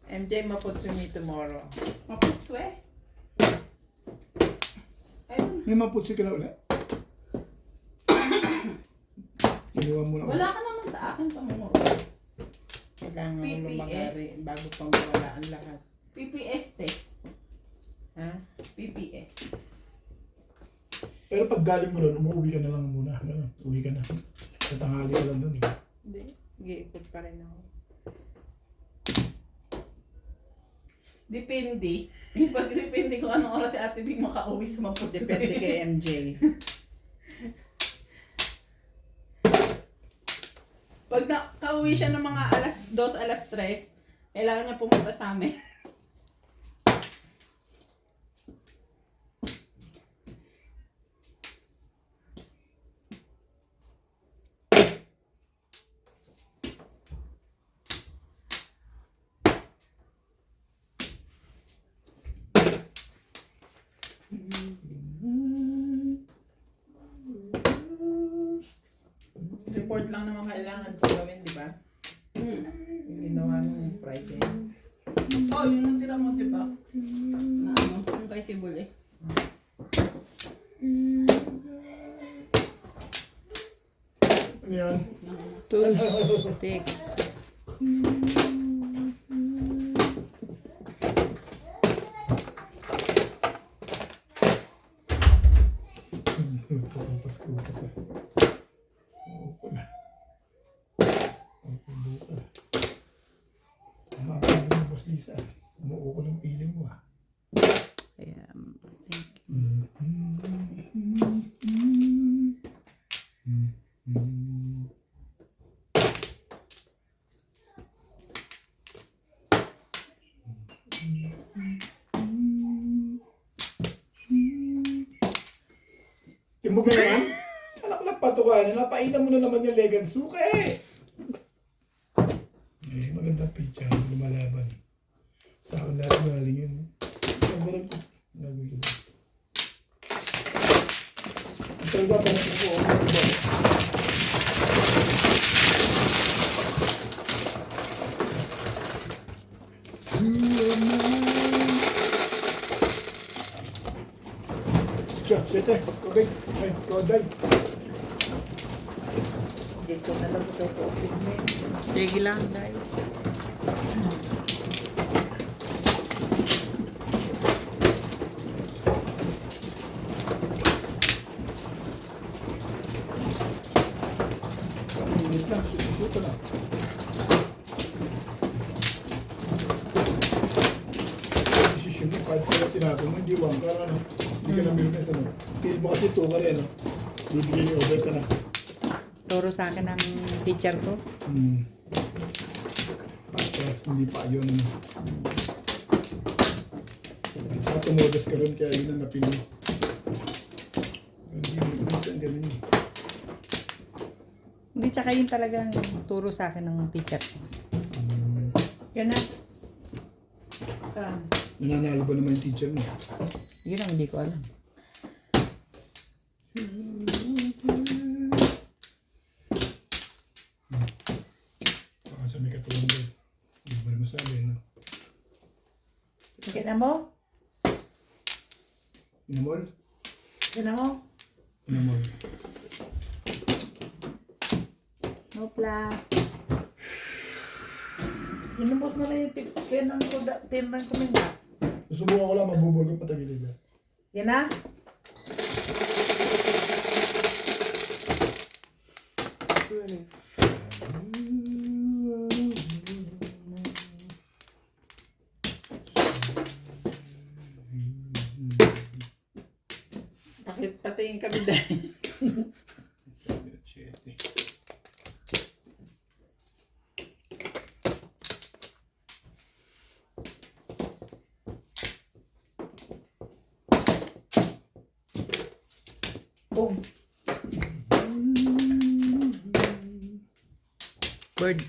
MJ, maputso me tomorrow. Maputswe. Ayun. May maputsi ka na ulit. Kinuha mo na ulit. Wala ka naman sa akin pamumuro. Kailangan PPS. lumagari bago pang mawala ang lahat. PPS te. Ha? PPS. Pero pag galing mo doon, umuwi ka na lang muna. Ganun, uwi ka na. Sa tanghali ka lang doon. Hindi. Giikot pa rin ako. Depende. Pag depende kung anong oras si Ate Bing makauwi sa Maputswe. Depende kay MJ. Pag nakauwi siya ng mga alas 2, alas 3, kailangan niya pumunta sa amin. Report lang naman kailangan ko gawin, di ba? Yung ginawa nung Friday. Oh, yung natira mo, di ba? Na ano, yung kay Sibul eh. Ano yan? Two sticks. Kupas ah. Oo ko na. Oo ko na. Tama mo, Boss Lisa. Umuo ko ng piling mo ah. Ayan. Mm-hmm. lumubog na yan. Anak lang patukan, napainan mo na naman yung legan suka eh. Eh, magandang pizza, lumalaban. Sa akin lahat galing yun. Ang barang ko. Nagawin ko. Ang talaga pa natin po. Tiyo, sete. Okay. Okay, koday. Dito na lang ito po. Sige lang, dahil. Init lang, suto lang. Desisyon mo, kahit kaya tinapon mo, hindi wang ka, ano? Hindi ka na meron sa ano. Feel mo kasi ito ka rin, ano? Bibigyan niyo over ka na. Turo sa akin ng teacher ko. Patas, hindi pa yun, ano? At tumodas ka rin, kaya yun ang napili. Hindi mo, minsan ganun yun. Hindi, tsaka yun talagang turo sa akin ng teacher ko. Yan na. Saan? Nananalo ba naman yung teacher mo? Yun ang hindi ko alam. Baka sa may katulong doon. Hindi ba naman sabi, no? Yan na mo? Inamol? Yan na mo? Inamol. Hopla. Inubos mo na yung tinang kuminda. Susubukan ko lang, magbubulog patagilid. Yan na? Bakit patingin kami dahil? Boom. Bird.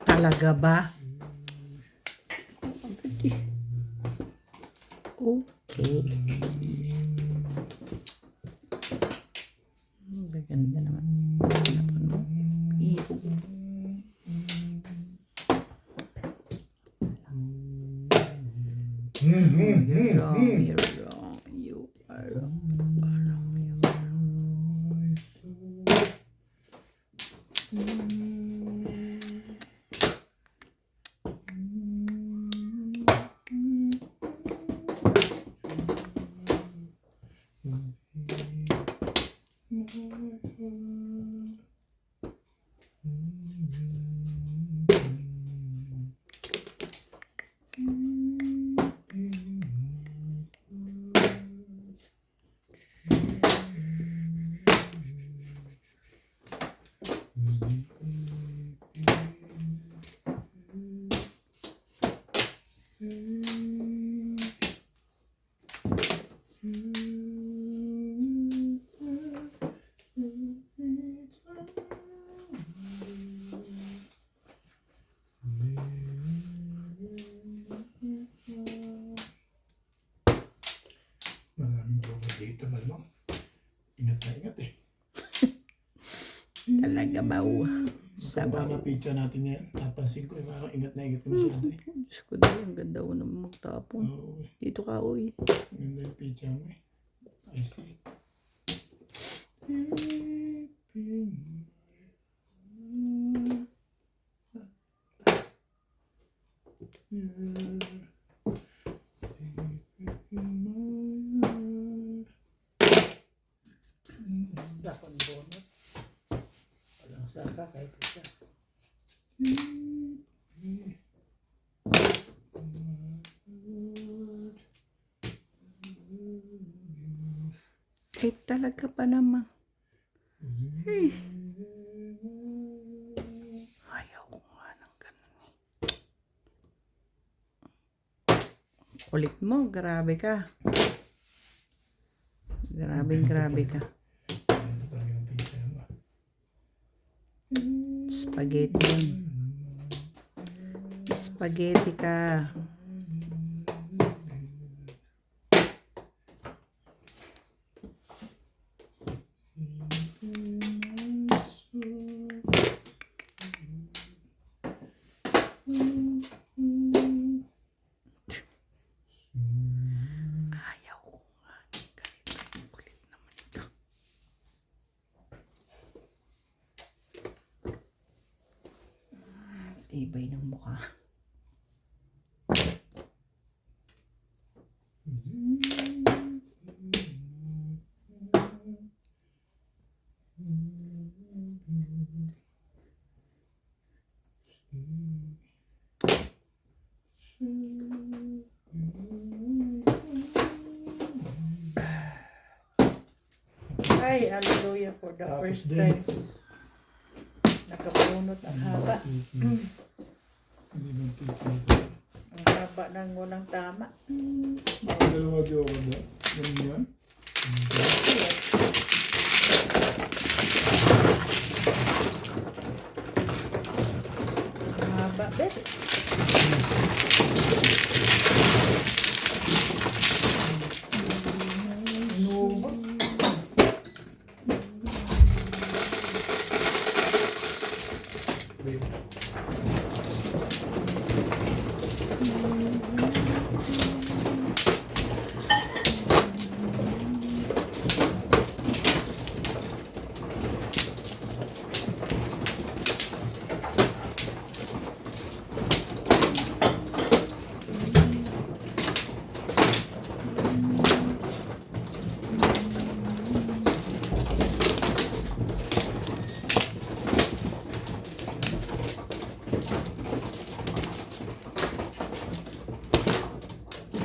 Talaga ba? Okay. Ganda naman. Iyo. You're wrong. You're wrong. You are wrong. You are wrong. Maraming jowa dito, malamang. Ingat na ingat eh. Talaga ba? Sa mga picture natin ngayon, napansin ko eh, parang ingat na ingat ka masyado eh. Diyos ko daw, ang ganda ko naman magtapon. Oo eh. Dito ka, uy. Ganda yung picture mo eh. I see. Dakon bonot. Walang saka kahit isa. Eh, talaga pa naman. Hey. Ayaw ko nga ng ganun eh. Kulit mo, grabe ka. Grabe ka. Spaghetti yan. Spaghetti ka. Ayaw ko nga. Ganito. Kulit naman ito. Tibay ng mukha. Ay, hallelujah for the Tapos first din. time. Nakapunot ang haba. Hindi man kikita. Ang haba ng walang tama. Mga dalawa di ako ba? Ganun yan? Ang haba, bet.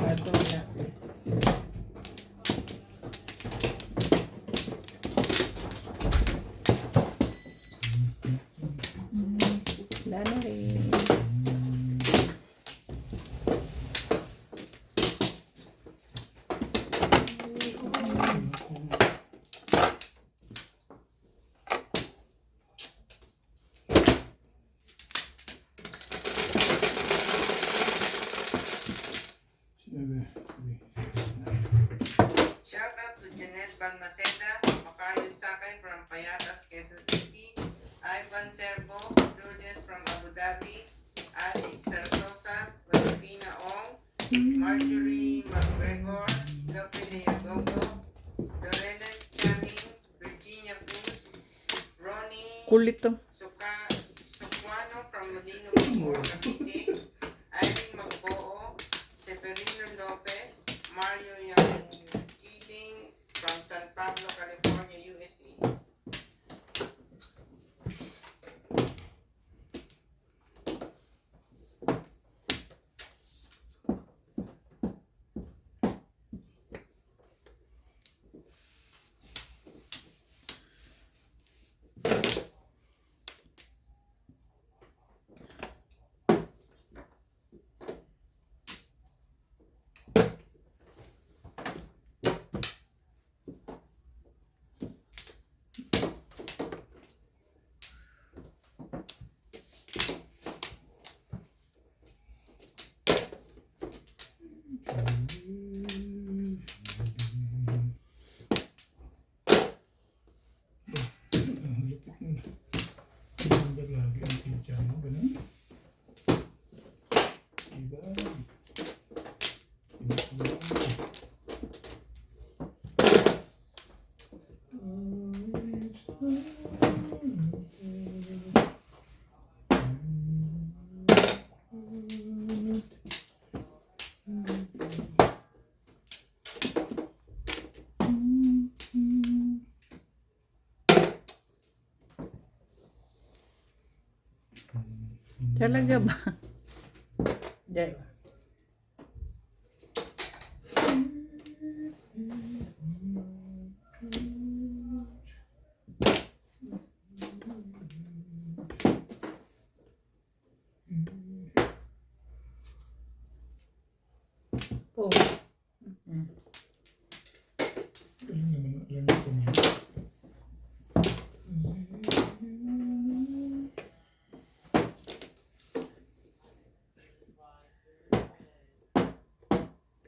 Ito na. Wala na rin. Sinabi. Shout out to Jeanette Balmaceda, Macario Sakay from Payatas, Quezon City, Ivan Servo, Lourdes from Abu Dhabi, Alice Sartosa, Josefina Ong, Marjorie McGregor, Lope de Yagogo, Doreles Channing, Virginia Cruz, Ronnie Kulit to. Sukwano from Molino Bicor, Cavite, Irene Magboo, Severino Lopez, Mario Yang from San Pablo, California, USA. Ang lupit nun. Tinanggal lagi ang pizza mo. Ganun. Diba? Talaga ba? Dahil.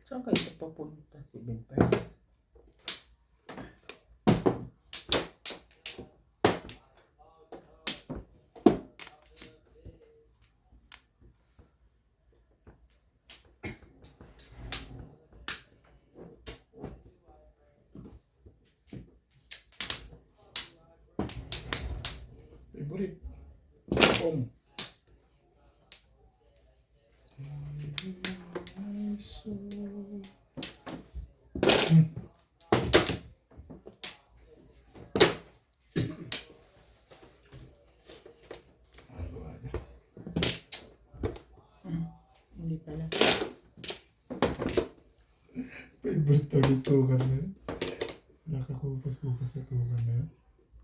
Saan kayo papunta si Ben Pers? Favorite. Om. Hindi pala. Favorite talaga tukan na yun. Nakakupas-kupas na tukan na yun.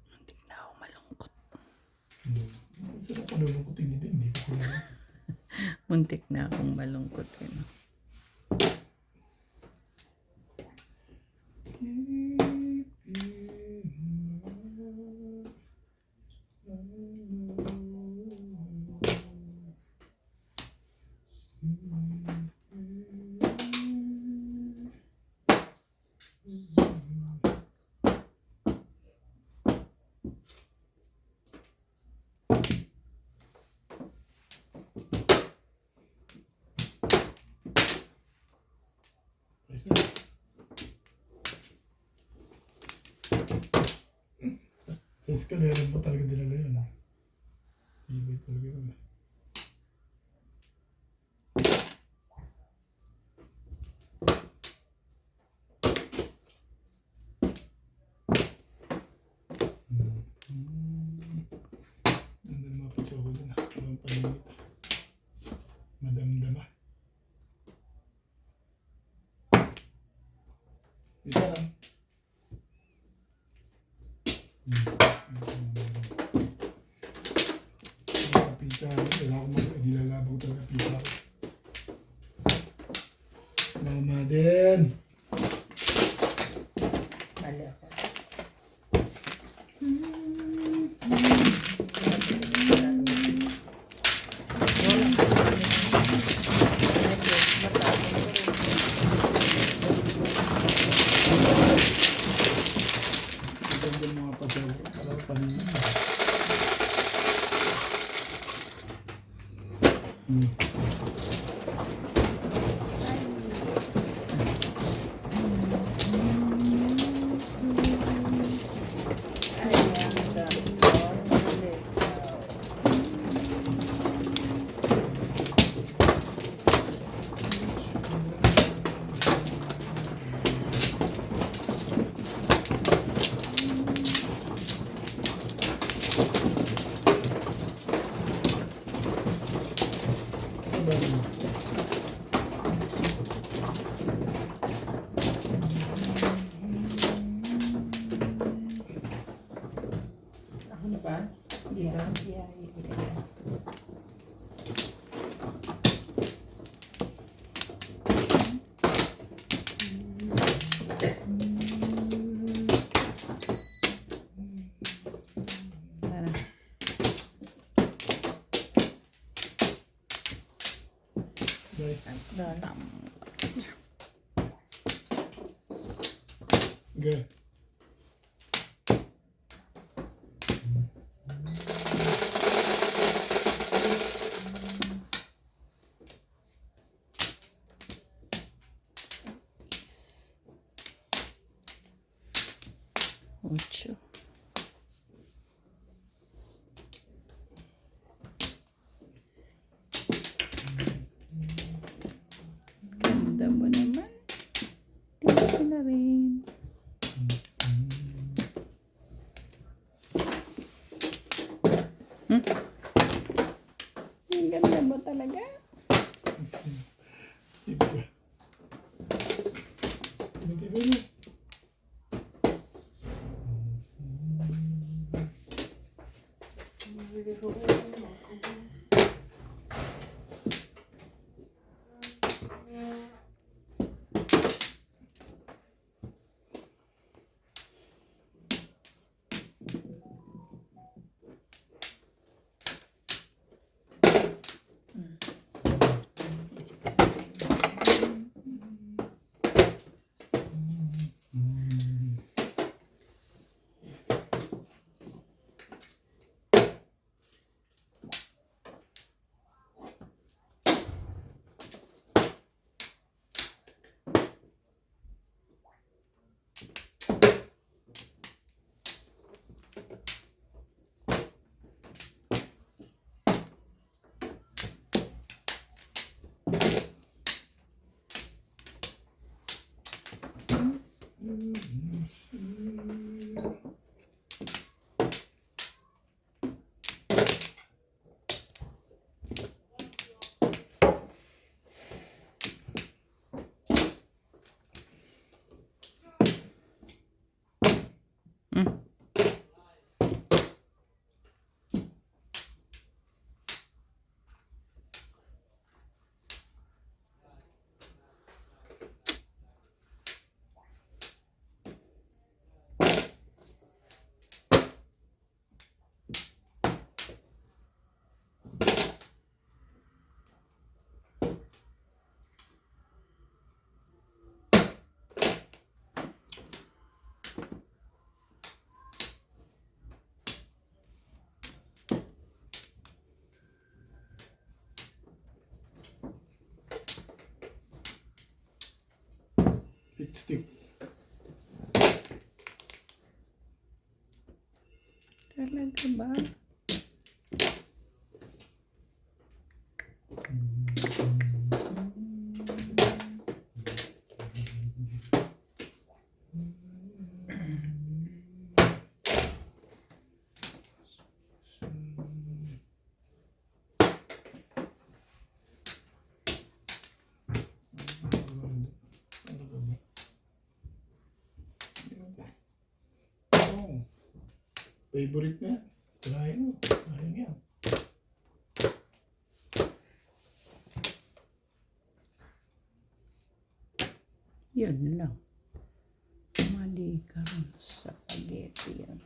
Hindi na ako malungkot. Sarap panulungkutin nila, hindi ko kaya. Muntik na akong malungkot. Ano. Sa eskalera ba talaga dinala yun? Ibay talaga yun. Nandun mga picture ko dun. Walang paningit. Madamdama. Isa lang. Pizza, wala akong nilalabang talaga pizza. Mama din. Mali ako. Ganda ng mga pagkaw. Parang paningin. Ako na ba? Hindi ba? Yeah. Okay. Ocho. Ganda mo naman. Tingnan ko na rin. Ang ganda mo talaga. Tiba. Tiba mo. Stick. Talaga ba? Oh, favorite na yan. Try mo. Try yan. Yun lang. Mali ka rin sa spaghetti yan.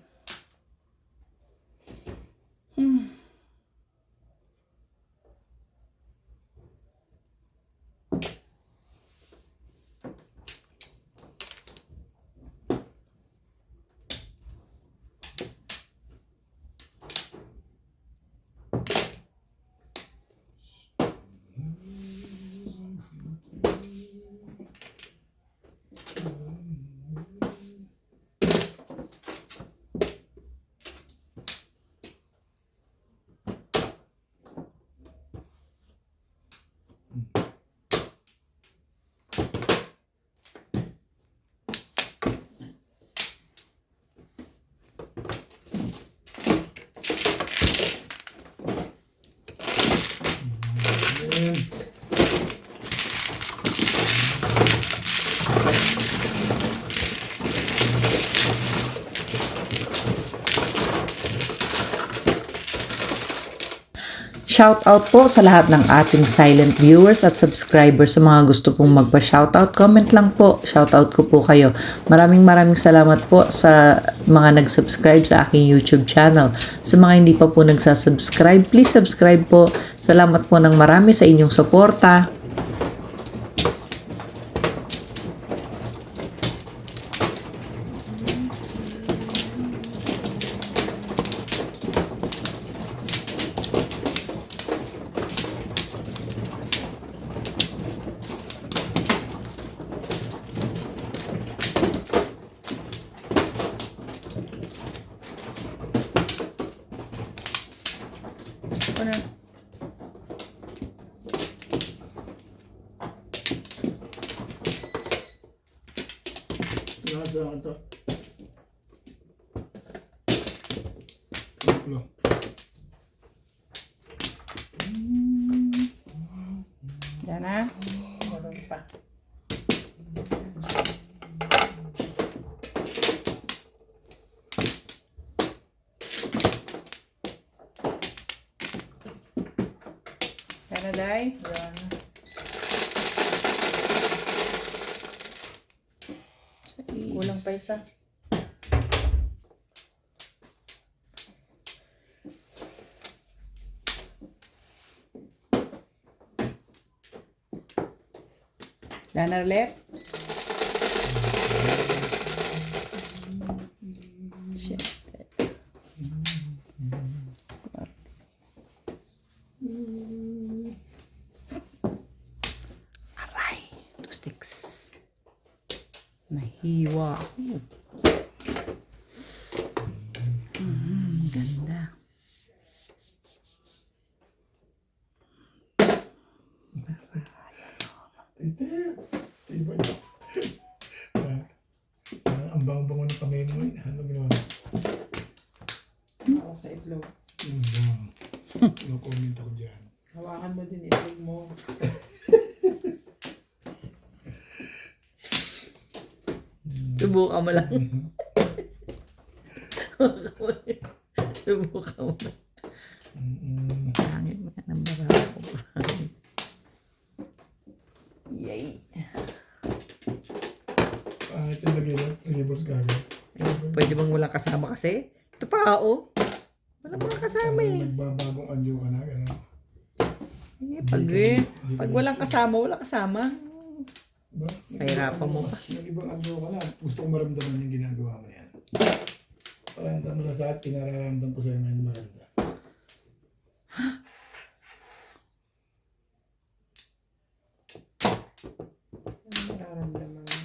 Shoutout po sa lahat ng ating silent viewers at subscribers. Sa mga gusto pong magpa-shoutout, comment lang po. Shoutout ko po kayo. Maraming salamat po sa mga nag-subscribe sa aking YouTube channel. Sa mga hindi pa po nagsasubscribe, please subscribe po. Salamat po ng marami sa inyong suporta. Nasa ito. Wala. Yan na. Meron pa. Yan na, Day. Yan. Kulang pa isa. Lana ulit. Shit. Aray, 2 sticks. Nahiwa. Ganda. bango-bango ng kamay mo. Ano ginawa mo? Ako sa itlog. No comment ako dyan. Hawakan mo din itlog mo. Subukan mo lang. Subukan mo. Pangit mo ng barako ko, promise. Yay. Ito yung lagay na. Labels gagawin. Pwede bang walang kasama kasi? Ito pa, oh. Walang mga kasama eh. Nagbabagong anyo ka na. Gano'n. Pag walang kasama, walang kasama. Ba? Pahirapan mo pa. Nag-ibang anyo ka na. Gusto kong maramdaman yung ginagawa mo na yan. Paramdam mo na sa akin, pinararamdam ko sa'yo ngayon maganda. Ano nararamdaman mo?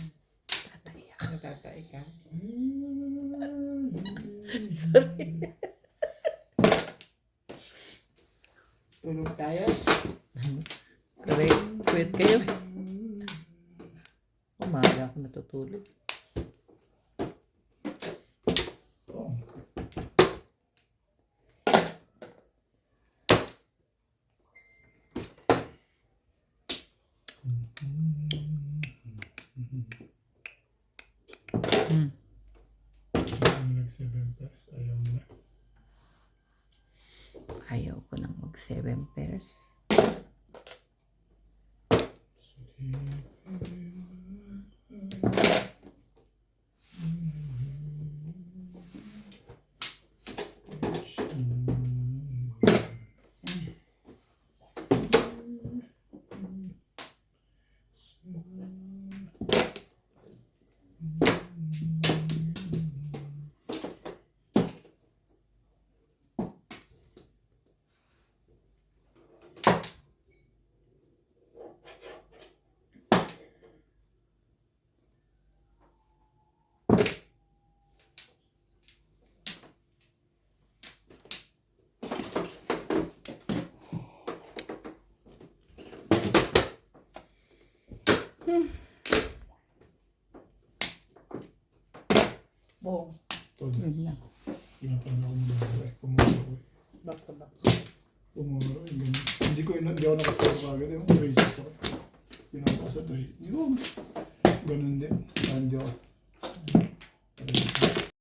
Natatay ka? Sorry. Tulog tayo? Correct. Quit kayo. Umaga ako natutulog. Oh. Nag-7 pairs. Ayaw mo na. Ayaw ko nang mag 7 pairs. Bong. Todo. Yun lang. Pinapano ako mo na. Pumuro ko. Back to back. Pumuro. Ganun. Hindi ako nakasama kagad. Yung traces ako. Pinapa sa trace. Yun. Ganun din. Hindi ako.